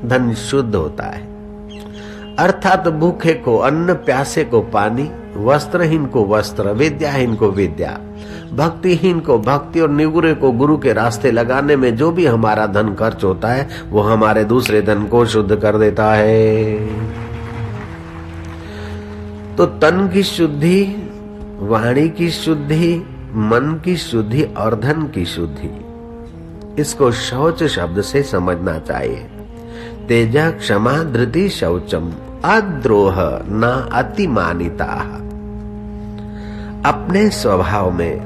धन शुद्ध होता है। अर्थात भूखे को अन्न, प्यासे को पानी, वस्त्रहीन को वस्त्र, विद्याहीन को विद्या, भक्तिहीन को भक्ति और निगुरे को गुरु के रास्ते लगाने में जो भी हमारा धन खर्च होता है वो हमारे दूसरे धन को शुद्ध कर देता है। तो तन की शुद्धि, वाणी की शुद्धि, मन की शुद्धि और धन की शुद्धि, इसको शौच शब्द से समझना चाहिए। तेजा क्षमा धृति शौचम अद्रोह न अतिमानिता। अपने स्वभाव में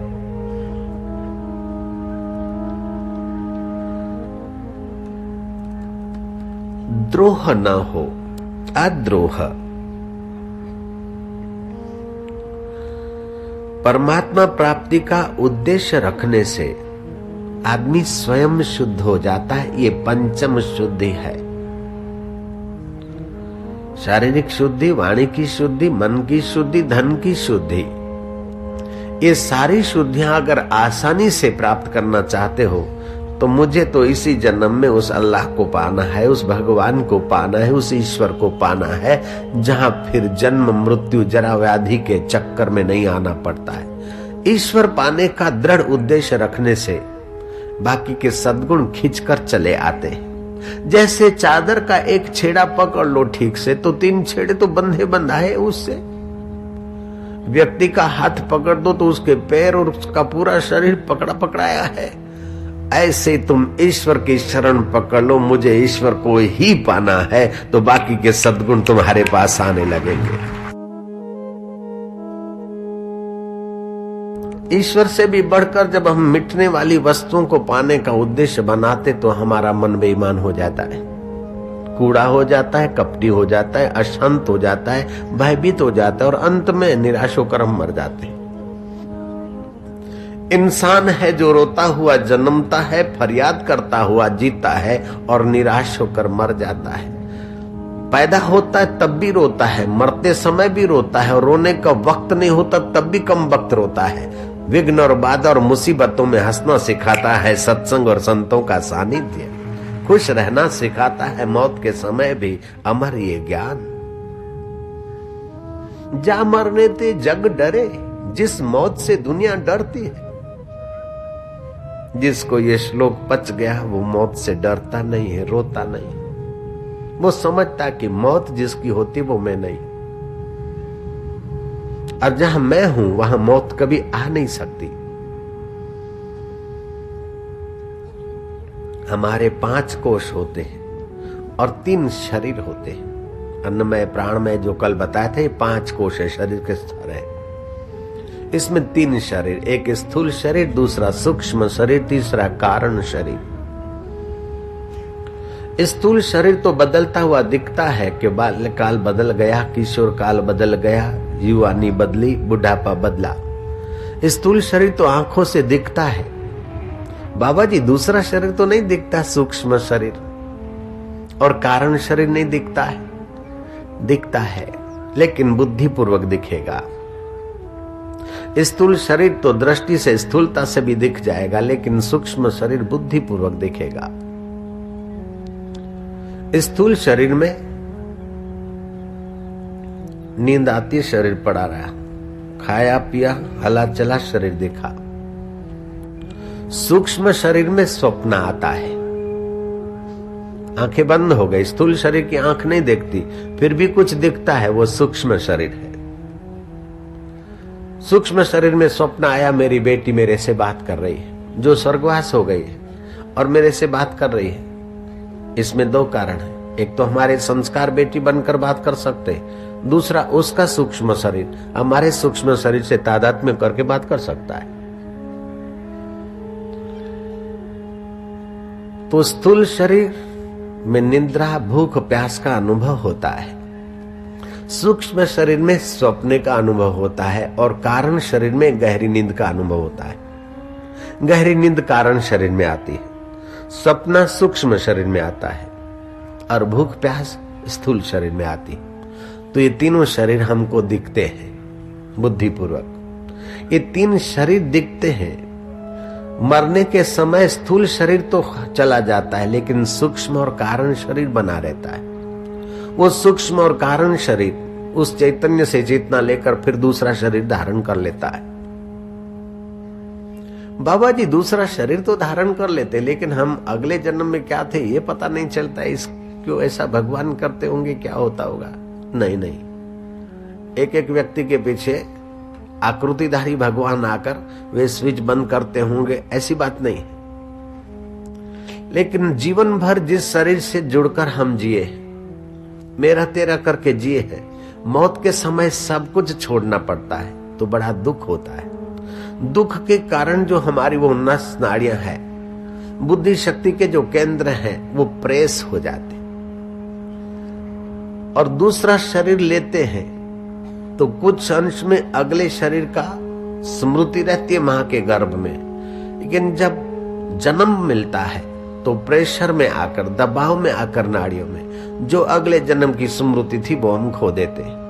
द्रोह न हो, अद्रोह। परमात्मा प्राप्ति का उद्देश्य रखने से आदमी स्वयं शुद्ध हो जाता है। ये पंचम शुद्धि है। शारीरिक शुद्धि, वाणी की शुद्धि, मन की शुद्धि, धन की शुद्धि। ये सारी शुद्धियां अगर आसानी से प्राप्त करना चाहते हो तो मुझे तो इसी जन्म में उस अल्लाह को पाना है, उस भगवान को पाना है, उस ईश्वर को पाना है, जहां फिर जन्म मृत्यु जरा व्याधि के चक्कर में नहीं आना पड़ता है। ईश्वर पाने का दृढ़ उद्देश्य रखने से बाकी के सद्गुण खींचकर चले आते हैं। जैसे चादर का एक छेड़ा पकड़ लो ठीक से तो 3 छेड़े तो बंधे बंधाए उससे। व्यक्ति का हाथ पकड़ दो तो उसके पैर और उसका पूरा शरीर पकड़ा पकड़ाया है। ऐसे तुम ईश्वर की शरण पकड़ लो, मुझे ईश्वर को ही पाना है, तो बाकी के सद्गुण तुम्हारे पास आने लगेंगे। ईश्वर से भी बढ़कर जब हम मिटने वाली वस्तुओं को पाने का उद्देश्य बनाते तो हमारा मन बेईमान हो जाता है, कूड़ा हो जाता है, कपटी हो जाता है, अशांत हो जाता है, भयभीत हो जाता है और अंत में निराश होकर हम मर जाते हैं। इंसान है जो रोता हुआ जन्मता है, फरियाद करता हुआ जीता है और निराश होकर मर जाता है। पैदा होता है तब भी रोता है, मरते समय भी रोता है और रोने का वक्त नहीं होता तब भी कम वक्त रोता है। विघ्न और बाधा और मुसीबतों में हंसना सिखाता है सत्संग और संतों का सानिध्य। खुश रहना सिखाता है मौत के समय भी अमर ये ज्ञान। जा मरने ते जग डरे, जिस मौत से दुनिया डरती है। जिसको ये श्लोक पच गया वो मौत से डरता नहीं है, रोता नहीं। वो समझता कि मौत जिसकी होती वो मैं नहीं, और जहां मैं हूं वहां मौत कभी आ नहीं सकती। हमारे 5 कोश होते हैं और 3 शरीर होते हैं। अन्नमय प्राणमय जो कल बताए थे 5 कोश है, शरीर के स्तर है। इसमें 3 शरीर, एक स्थूल शरीर, दूसरा सूक्ष्म शरीर, तीसरा कारण शरीर। स्थूल शरीर तो बदलता हुआ दिखता है कि बाल्यकाल बदल गया, किशोर काल बदल गया, युवानी बदली, बुढ़ापा बदला। स्थूल शरीर तो आंखों से दिखता है। बाबा जी दूसरा शरीर तो नहीं दिखता, सूक्ष्म शरीर और कारण शरीर नहीं दिखता है। दिखता है लेकिन बुद्धिपूर्वक दिखेगा। स्थूल शरीर तो दृष्टि से स्थूलता से भी दिख जाएगा, लेकिन सूक्ष्म शरीर बुद्धिपूर्वक दिखेगा। स्थूल शरीर में नींद आती, शरीर पड़ा रहा, खाया पिया, हला चला, शरीर दिखा। सूक्ष्म शरीर में स्वप्न आता है, आंखें बंद हो गई, स्थूल शरीर की आंख नहीं देखती, फिर भी कुछ दिखता है, वो सूक्ष्म शरीर है। सूक्ष्म शरीर में स्वप्न आया, मेरी बेटी मेरे से बात कर रही है, जो स्वर्गवास हो गई है और मेरे से बात कर रही है। इसमें 2 कारण है, एक तो हमारे संस्कार बेटी बनकर बात कर सकते हैं, दूसरा उसका सूक्ष्म शरीर हमारे सूक्ष्म शरीर से तादात्म्य करके बात कर सकता है। तो स्थूल शरीर में निद्रा, भूख, प्यास का अनुभव होता है, सूक्ष्म शरीर में स्वप्न का अनुभव होता है और कारण शरीर में गहरी नींद का अनुभव होता है। गहरी नींद कारण शरीर में आती है, सपना सूक्ष्म शरीर में आता है और भूख प्यास स्थूल शरीर में आती है। तो ये तीनों शरीर हमको दिखते हैं बुद्धिपूर्वक। ये 3 शरीर दिखते हैं। मरने के समय स्थूल शरीर तो चला जाता है, लेकिन सूक्ष्म और कारण शरीर बना रहता है। वो सूक्ष्म और कारण शरीर उस चैतन्य से चेतना लेकर फिर दूसरा शरीर धारण कर लेता है। बाबा जी दूसरा शरीर तो धारण कर लेते, लेकिन हम अगले जन्म में क्या थे ये पता नहीं चलता। इस क्यों ऐसा भगवान करते होंगे, क्या होता होगा? नहीं, एक एक व्यक्ति के पीछे आकृतिधारी भगवान आकर वे स्विच बंद करते होंगे, ऐसी बात नहीं। लेकिन जीवन भर जिस शरीर से जुड़कर हम जिए, मेरा तेरा करके जिए हैं, मौत के समय सब कुछ छोड़ना पड़ता है तो बड़ा दुख होता है। दुख के कारण जो हमारी वो नस नाड़ियां हैं, बुद्धि शक्ति के जो केंद्र हैं, वो प्रेस हो जाते और दूसरा शरीर लेते हैं तो कुछ अंश में अगले शरीर का स्मृति रहती है मां के गर्भ में, लेकिन जब जन्म मिलता है तो प्रेशर में आकर, दबाव में आकर नाड़ियों में जो अगले जन्म की स्मृति थी वो हम खो देते हैं।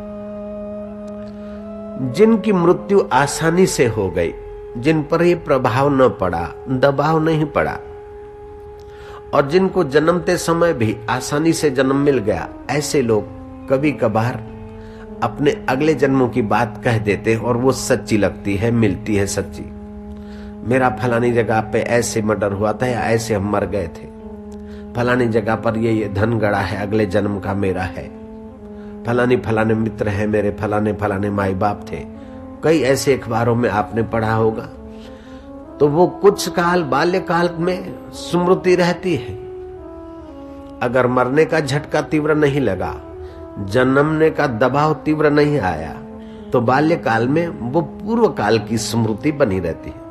जिनकी मृत्यु आसानी से हो गई, जिन पर ये प्रभाव न पड़ा, दबाव नहीं पड़ा, और जिनको जन्मते समय भी आसानी से जन्म मिल गया, ऐसे लोग कभी कभार अपने अगले जन्मों की बात कह देते और वो सच्ची लगती है, मिलती है सच्ची। मेरा फलानी जगह पे ऐसे मर्डर हुआ था या ऐसे हम मर गए थे, फलानी जगह पर ये धन गड़ा है, अगले जन्म का मेरा है, फलाने मित्र हैं मेरे, फलाने माई बाप थे। कई ऐसे अखबारों में आपने पढ़ा होगा। तो वो कुछ काल बाल्यकाल में स्मृति रहती है। अगर मरने का झटका तीव्र नहीं लगा, जन्मने का दबाव तीव्र नहीं आया, तो बाल्यकाल में वो पूर्व काल की स्मृति बनी रहती है।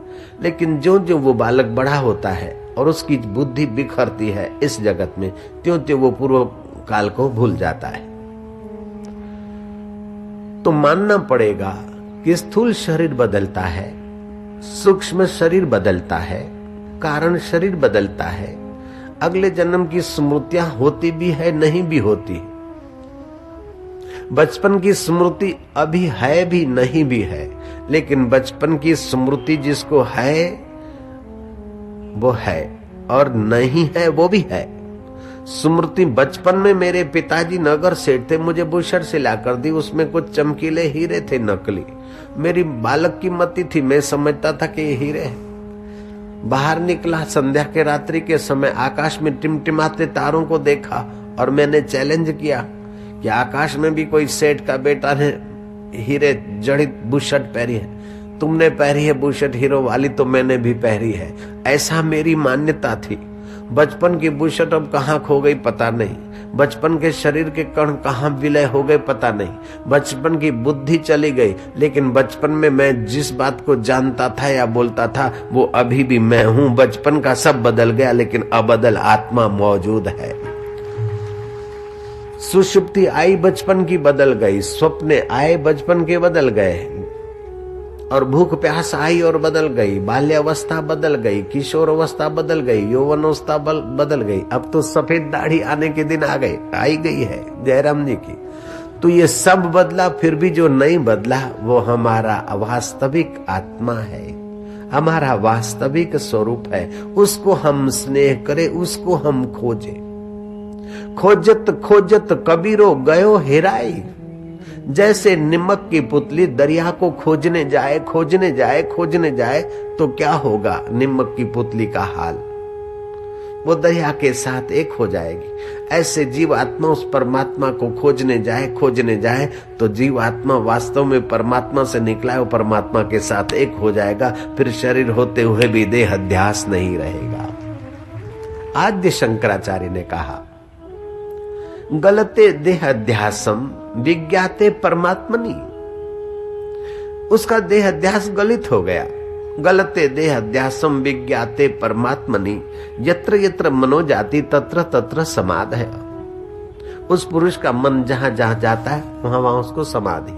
लेकिन जो जो वो बालक बड़ा होता है और उसकी बुद्धि बिखरती है इस जगत में, त्यों त्यों वो पूर्व काल को भूल जाता है। तो मानना पड़ेगा कि स्थूल शरीर बदलता है, सूक्ष्म शरीर बदलता है, कारण शरीर बदलता है, अगले जन्म की स्मृतियां होती भी है, नहीं भी होती। बचपन की स्मृति अभी है भी, नहीं भी है, लेकिन बचपन की स्मृति जिसको है वो है और नहीं है वो भी है। स्मृति बचपन में मेरे पिताजी नगर सेठ थे, मुझे बुशर से लाकर दी, उसमें कुछ चमकीले हीरे थे नकली। मेरी बालक की मति थी, मैं समझता था कि ये हीरे हैं। बाहर निकला, संध्या के रात्रि के समय आकाश में टिमटिमाते तारों को देखा और मैंने चैलेंज किया कि आकाश में भी कोई सेठ का बेटा ने हीरे जड़ित बुशर्ट पहरी है, तुमने पहरी है बुशर्ट हीरो वाली तो मैंने भी पहरी है। ऐसा मेरी मान्यता थी। बचपन की बुशट अब कहाँ खो गई पता नहीं, बचपन के शरीर के कण कहाँ विलय हो गए पता नहीं, बचपन की बुद्धि चली गई, लेकिन बचपन में मैं जिस बात को जानता था या बोलता था वो अभी भी मैं हूं। बचपन का सब बदल गया, लेकिन अबदल आत्मा मौजूद है। सुषुप्ति आई बचपन की बदल गई, स्वप्न आए बचपन के बदल गए, और भूख प्यास आई और बदल गई, बाल्यावस्था बदल गई, किशोर अवस्था बदल गई, यौवन अवस्था बदल गई, अब तो सफेद दाढ़ी आने के दिन आई गई है जयराम जी की। तो ये सब बदला, फिर भी जो नहीं बदला वो हमारा वास्तविक आत्मा है, हमारा वास्तविक स्वरूप है। उसको हम स्नेह करें, उसको हम खोजें। खोजत खोजत कबीरो गयो हेराई, जैसे निमक की पुतली दरिया को खोजने जाए खोजने जाए खोजने जाए तो क्या होगा निमक की पुतली का हाल, वो दरिया के साथ एक हो जाएगी। ऐसे जीवात्मा उस परमात्मा को खोजने जाए तो जीवात्मा वास्तव में परमात्मा से निकला है, वो परमात्मा के साथ एक हो जाएगा। फिर शरीर होते हुए भी देहाध्यास नहीं रहेगा। आद्य शंकराचार्य ने कहा, गलते देहाध्यासम विज्ञाते परमात्मनि, उसका देहाध्यास गलित हो गया। गलते देहाध्यासम विज्ञाते परमात्मनि, यत्र यत्र मनोजाति तत्र तत्र समाध है। उस पुरुष का मन जहां जहां जाता है वहां वहां उसको समाधि।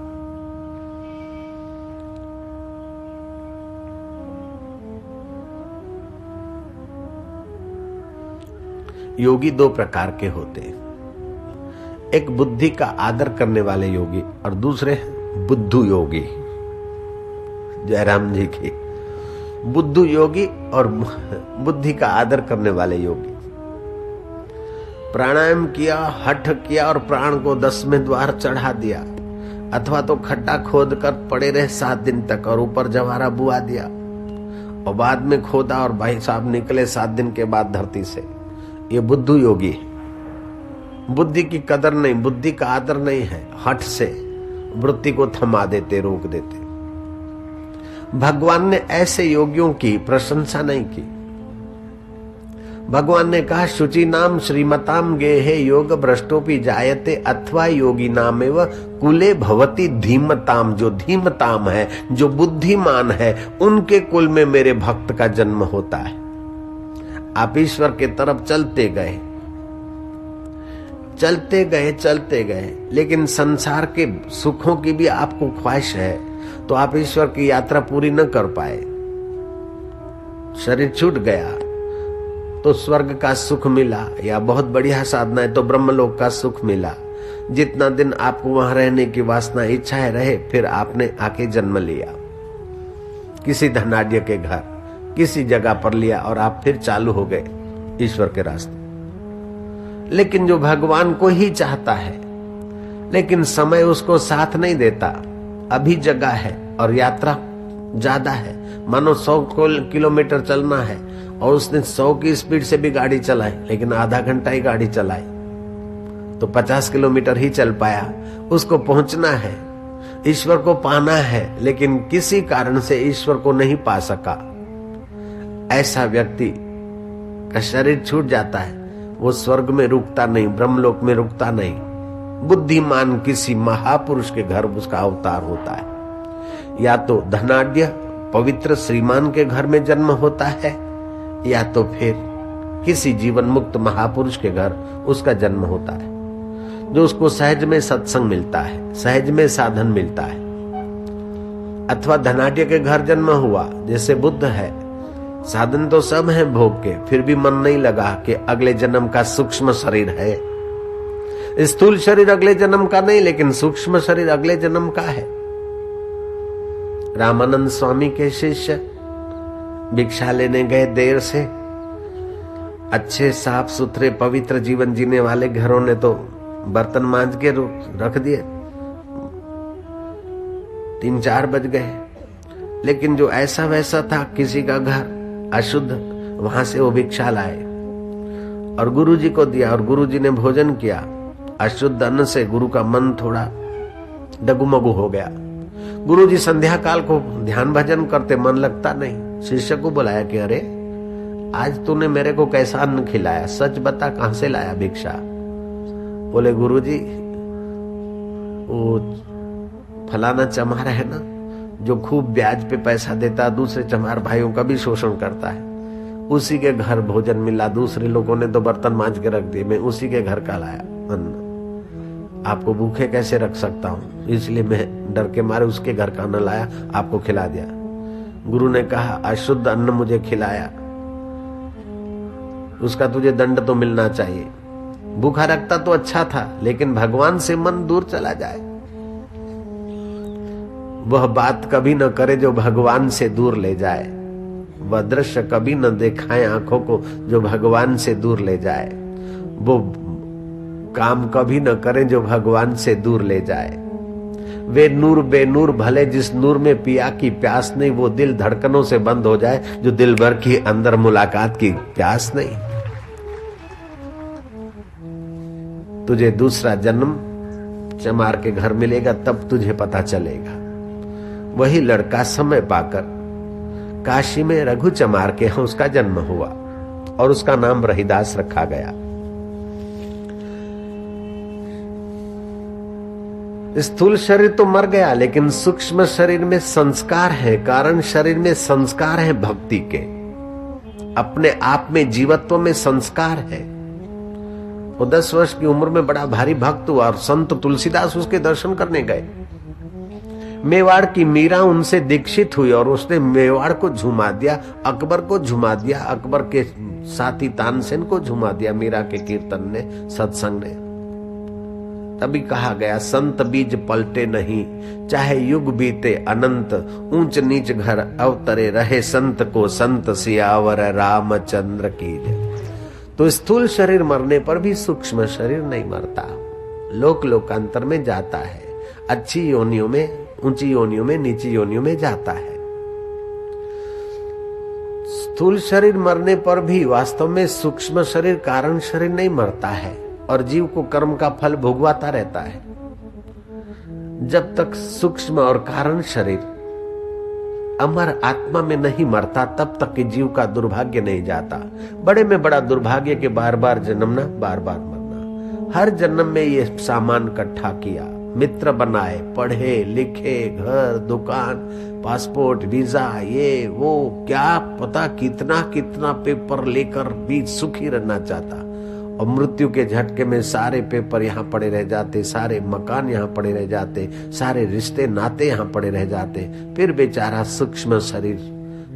योगी दो प्रकार के होते हैं, एक बुद्धि का आदर करने वाले योगी और दूसरे बुद्धू योगी। जयराम जी की बुद्धू योगी और बुद्धि का आदर करने वाले योगी। प्राणायाम किया, हठ किया और प्राण को 10वें द्वार चढ़ा दिया, अथवा तो खड्डा खोद कर पड़े रहे 7 दिन तक और ऊपर जवारा बुआ दिया, और बाद में खोदा और भाई साहब निकले 7 दिन के बाद धरती से। ये बुद्धू योगी है। बुद्धि की कदर नहीं, बुद्धि का आदर नहीं है, हठ से वृत्ति को थमा देते, रोक देते। भगवान ने ऐसे योगियों की प्रशंसा नहीं की। भगवान ने कहा, शुचि नाम श्रीमताम गेहे योग भ्रष्टोपि जायते अथवा योगी नाम एवं कुले भवती धीमताम। जो धीमताम है, जो बुद्धिमान है, उनके कुल में मेरे भक्त का जन्म होता है। आप ईश्वर के तरफ चलते गए, लेकिन संसार के सुखों की भी आपको ख्वाहिश है, तो आप ईश्वर की यात्रा पूरी न कर पाए। शरीर छूट गया तो स्वर्ग का सुख मिला, या बहुत बढ़िया साधना है तो ब्रह्मलोक का सुख मिला। जितना दिन आपको वहां रहने की वासना इच्छाएं रहे, फिर आपने आके जन्म लिया किसी धनाढ्य के घर, किसी जगह पर लिया, और आप फिर चालू हो गए ईश्वर के रास्ते। लेकिन जो भगवान को ही चाहता है, लेकिन समय उसको साथ नहीं देता, अभी जगह है और यात्रा ज्यादा है, मानो 100 किलोमीटर चलना है और उसने 100 की स्पीड से भी गाड़ी चलाई, लेकिन आधा घंटा ही गाड़ी चलाई तो 50 किलोमीटर ही चल पाया। उसको पहुंचना है, ईश्वर को पाना है, लेकिन किसी कारण से ईश्वर को नहीं पा सका। ऐसा व्यक्ति का शरीर छूट जाता है, वो स्वर्ग में रुकता नहीं, ब्रह्मलोक में रुकता नहीं। बुद्धिमान किसी महापुरुष के घर उसका अवतार होता है। या तो धनाढ्य पवित्र श्रीमान के घर में जन्म होता है, या तो फिर किसी जीवन मुक्त महापुरुष के घर उसका जन्म होता है, जो उसको सहज में सत्संग मिलता है, सहज में साधन मिलता है। अथवा धनाढ्य के घर जन्म हुआ, जैसे बुद्ध है, साधन तो सब है भोग के, फिर भी मन नहीं लगा कि अगले जन्म का सूक्ष्म शरीर है। स्थूल शरीर अगले जन्म का नहीं, लेकिन सूक्ष्म शरीर अगले जन्म का है। रामानंद स्वामी के शिष्य भिक्षा लेने गए देर से, अच्छे साफ सुथरे पवित्र जीवन जीने वाले घरों ने तो बर्तन मांज के रख दिए, 3-4 बज गए। लेकिन जो ऐसा वैसा था, किसी का घर अशुद्ध, वहां से वो भिक्षा लाए और गुरुजी को दिया, और गुरुजी ने भोजन किया। अशुद्ध अन्न से गुरु का मन थोड़ा डगुमगु हो गया। गुरुजी संध्या काल को ध्यान भजन करते, मन लगता नहीं। शिष्य को बुलाया कि अरे आज तूने मेरे को कैसा अन्न खिलाया, सच बता कहां से लाया भिक्षा। बोले गुरुजी वो फलाना चमार है ना जो खूब ब्याज पे पैसा देता, दूसरे चमार भाइयों का भी शोषण करता है, उसी के घर भोजन मिला, दूसरे लोगों ने तो बर्तन मांज के रख दिए, मैं उसी के घर का लाया अन्न, आपको भूखे कैसे रख सकता हूं, इसलिए मैं डर के मारे उसके घर का अन्न लाया, आपको खिला दिया। गुरु ने कहा अशुद्ध अन्न मुझे खिलाया, उसका तुझे दंड तो मिलना चाहिए। भूखा रखता तो अच्छा था, लेकिन भगवान से मन दूर चला जाए, वह बात कभी न करे जो भगवान से दूर ले जाए, वह दृश्य कभी न दिखाए आंखों को जो भगवान से दूर ले जाए, वो काम कभी न करे जो भगवान से दूर ले जाए। वे नूर बेनूर भले जिस नूर में पिया की प्यास नहीं, वो दिल धड़कनों से बंद हो जाए जो दिल भर की अंदर मुलाकात की प्यास नहीं। तुझे दूसरा जन्म चमार के घर मिलेगा, तब तुझे पता चलेगा। वही लड़का समय पाकर काशी में रघु चमार के यहाँ उसका जन्म हुआ और उसका नाम रहीदास रखा गया। स्थूल शरीर तो मर गया, लेकिन सूक्ष्म शरीर में संस्कार है, कारण शरीर में संस्कार है भक्ति के, अपने आप में जीवत्व में संस्कार है। वो 10 वर्ष की उम्र में बड़ा भारी भक्त हुआ और संत तुलसीदास उसके दर्शन करने गए। मेवाड़ की मीरा उनसे दीक्षित हुई और उसने मेवाड़ को झुमा दिया, अकबर को झुमा दिया, अकबर के साथी तानसेन को झुमा दिया मीरा के कीर्तन ने, सत्संग ने। तभी कहा गया संत बीज पलटे नहीं, चाहे युग बीते अनंत, ऊंच नीच घर अवतरे रहे संत को संत, सियावर रामचंद्र की जय। तो स्थूल शरीर मरने पर भी सूक्ष्म शरीर नहीं मरता, लोक लोकांतर में जाता है, अच्छी योनियों में, ऊंची योनियों में, नीची योनियों में जाता है। स्थूल शरीर मरने पर भी वास्तव में सूक्ष्म शरीर कारण शरीर नहीं मरता है और जीव को कर्म का फल भोगवाता रहता है। जब तक सूक्ष्म और कारण शरीर अमर आत्मा में नहीं मरता, तब तक कि जीव का दुर्भाग्य नहीं जाता। बड़े में बड़ा दुर्भाग्य के बार बार जन्मना, बार बार मरना। हर जन्म में ये सामान इकट्ठा किया, मित्र बनाए, पढ़े लिखे, घर दुकान, पासपोर्ट, वीजा, ये वो, क्या पता कितना कितना पेपर लेकर भी सुखी रहना चाहता, और मृत्यु के झटके में सारे पेपर यहाँ पड़े रह जाते, सारे मकान यहाँ पड़े रह जाते, सारे रिश्ते नाते यहाँ पड़े रह जाते। फिर बेचारा सूक्ष्म शरीर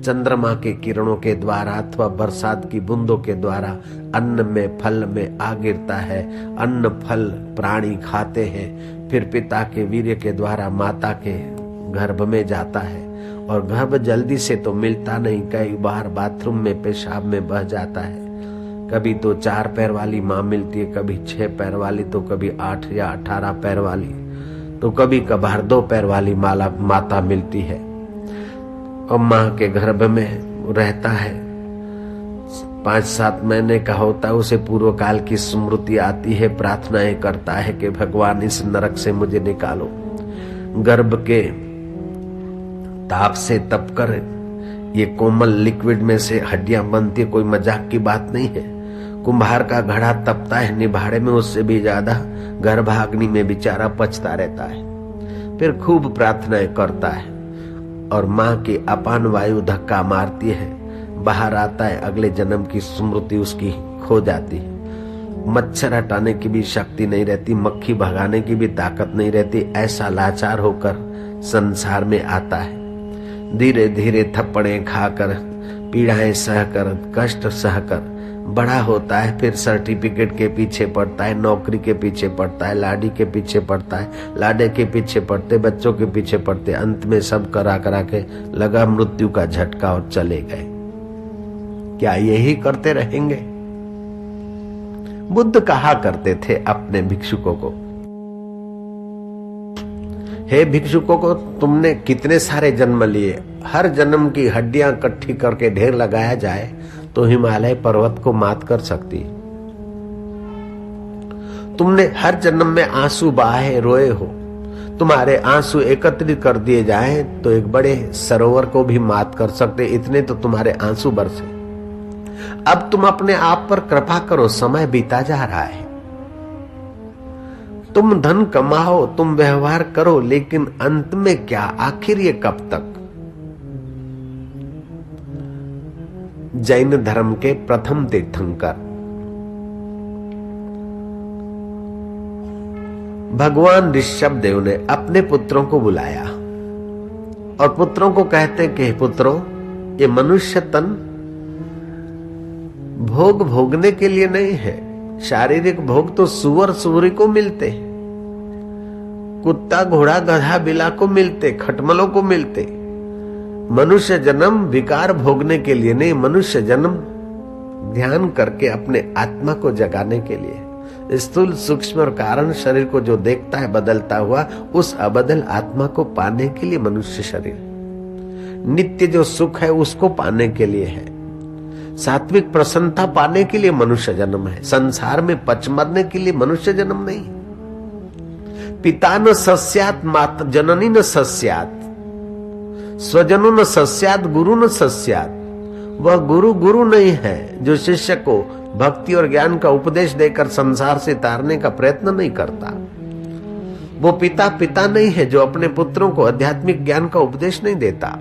चंद्रमा के किरणों के द्वारा अथवा बरसात की बूंदों के द्वारा अन्न में, फल में आ गिरता है। अन्न फल प्राणी खाते हैं, फिर पिता के वीर्य के द्वारा माता के गर्भ में जाता है, और गर्भ जल्दी से तो मिलता नहीं, कई बार बाथरूम में, पेशाब में बह जाता है। कभी तो 4 पैर वाली माँ मिलती है, कभी 6 पैर वाली, तो कभी 8 या 18 पैर वाली, तो कभी कभार 2 पैर वाली माता मिलती है, और माँ के गर्भ में रहता है। 5-7 महीने का होता है, उसे पूर्व काल की स्मृति आती है, प्रार्थनाएं करता है कि भगवान इस नरक से मुझे निकालो। गर्भ के ताप से तप कर ये कोमल लिक्विड में से हड्डियां बनती है, कोई मजाक की बात नहीं है। कुम्हार का घड़ा तपता है निभाड़े में, उससे भी ज्यादा गर्भाग्नि में बेचारा पचता रहता है। फिर खूब प्रार्थनाएं करता है और माँ की अपान वायु धक्का मारती है, बाहर आता है, अगले जन्म की स्मृति उसकी खो जाती है। मच्छर हटाने की भी शक्ति नहीं रहती, मक्खी भगाने की भी ताकत नहीं रहती, ऐसा लाचार होकर संसार में आता है। धीरे धीरे थप्पड़े खाकर, पीड़ाएं सहकर, कष्ट सहकर बड़ा होता है। फिर सर्टिफिकेट के पीछे पड़ता है, नौकरी के पीछे पड़ता है, लाडी के पीछे पड़ता है, लाडे के पीछे पड़ते, बच्चों के पीछे पड़ते, अंत में सब करा करा के लगा मृत्यु का झटका और चले गए। क्या यही करते रहेंगे? बुद्ध कहा करते थे अपने भिक्षुकों को, हे भिक्षुकों को, तुमने कितने सारे जन्म लिए, हर जन्म की हड्डियां इकट्ठी करके ढेर लगाया जाए तो हिमालय पर्वत को मात कर सकती। तुमने हर जन्म में आंसू बहाए, रोए हो, तुम्हारे आंसू एकत्रित कर दिए जाएं तो एक बड़े सरोवर को भी मात कर सकते, इतने तो तुम्हारे आंसू बरसे। अब तुम अपने आप पर कृपा करो, समय बीता जा रहा है। तुम धन कमाओ, तुम व्यवहार करो, लेकिन अंत में क्या, आखिर ये कब तक? जैन धर्म के प्रथम तीर्थंकर भगवान ऋषभ देव ने अपने पुत्रों को बुलाया और पुत्रों को कहते कि पुत्रों, ये मनुष्य तन भोग भोगने के लिए नहीं है। शारीरिक भोग तो सुअर सुअरी को मिलते, कुत्ता घोड़ा गधा बिला को मिलते, खटमलों को मिलते। मनुष्य जन्म विकार भोगने के लिए नहीं, मनुष्य जन्म ध्यान करके अपने आत्मा को जगाने के लिए। स्थूल सूक्ष्म और कारण शरीर को जो देखता है बदलता हुआ, उस अबदल आत्मा को पाने के लिए मनुष्य शरीर, नित्य जो सुख है उसको पाने के लिए है, सात्विक प्रसन्नता पाने के लिए मनुष्य जन्म है। संसार में पच मरने के लिए मनुष्य जन्म नहीं। पिता न सस्यात माता जननी न सस्यात, स्वजनो न सस्यात गुरु न सस्यात। वह गुरु नहीं है जो शिष्य को भक्ति और ज्ञान का उपदेश देकर संसार से तारने का प्रयत्न नहीं करता। वो पिता नहीं है जो अपने पुत्रों को आध्यात्मिक ज्ञान का उपदेश नहीं देता।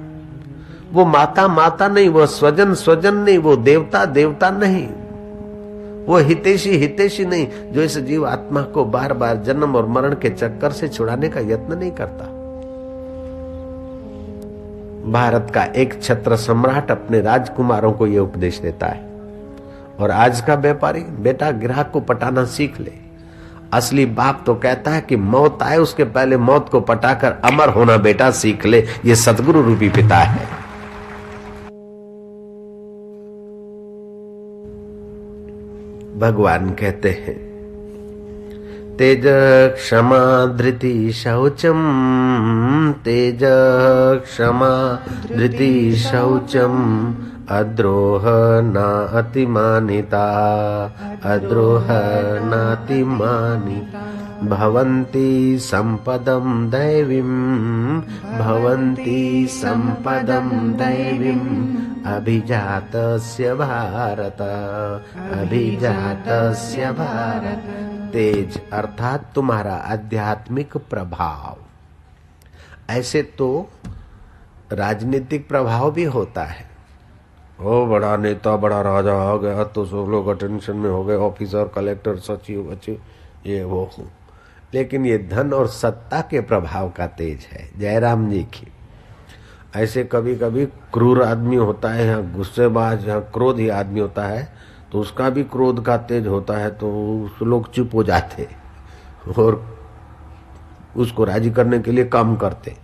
वो माता नहीं, वो स्वजन नहीं, वो देवता नहीं, वो हितैषी नहीं, जो इस जीव आत्मा को बार बार जन्म और मरण के चक्कर से छुड़ाने का यत्न नहीं करता। भारत का एक छत्र सम्राट अपने राजकुमारों को यह उपदेश देता है, और आज का व्यापारी, बेटा ग्राहक को पटाना सीख ले। असली बाप तो कहता है कि मौत आए उसके पहले मौत को पटाकर अमर होना बेटा सीख ले। ये सतगुरु रूपी पिता है। भगवान कहते हैं तेज क्षमा धृति शौचम, तेज क्षमा धृति शौचम, अद्रोह नातिमानिता, अद्रोह नातिमानिता, भवन्ति संपदं दैवीं, भवन्ति संपदं दैवीं, अभिजातस्य भारत, अभिजातस्य भारत। तेज अर्थात तुम्हारा आध्यात्मिक प्रभाव। ऐसे तो राजनीतिक प्रभाव भी होता है। ओ बड़ा नेता बड़ा राजा आ गया तो सब लोग अटेंशन में हो गए, ऑफिसर कलेक्टर सचिव ये वो। लेकिन ये धन और सत्ता के प्रभाव का तेज है। जयराम जी की ऐसे कभी कभी क्रूर आदमी होता है, यहाँ गुस्सेबाज, यहाँ क्रोधी आदमी होता है तो उसका भी क्रोध का तेज होता है, तो लोग चुप हो जाते और उसको राजी करने के लिए काम करते।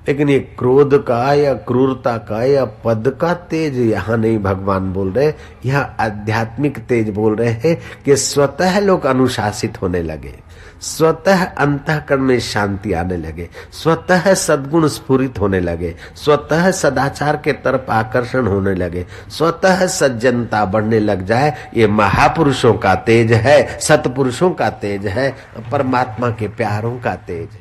लेकिन ये क्रोध का या क्रूरता का या पद का तेज यहाँ नहीं भगवान बोल रहे, यहाँ आध्यात्मिक तेज बोल रहे हैं कि स्वतः लोग अनुशासित होने लगे, स्वतः अंतःकरण में शांति आने लगे, स्वतः सद्गुण स्फुरित होने लगे, स्वतः सदाचार के तरफ आकर्षण होने लगे, स्वतः सज्जनता बढ़ने लग जाए। ये महापुरुषों का तेज है, सतपुरुषों का तेज है, परमात्मा के प्यारों का तेज है।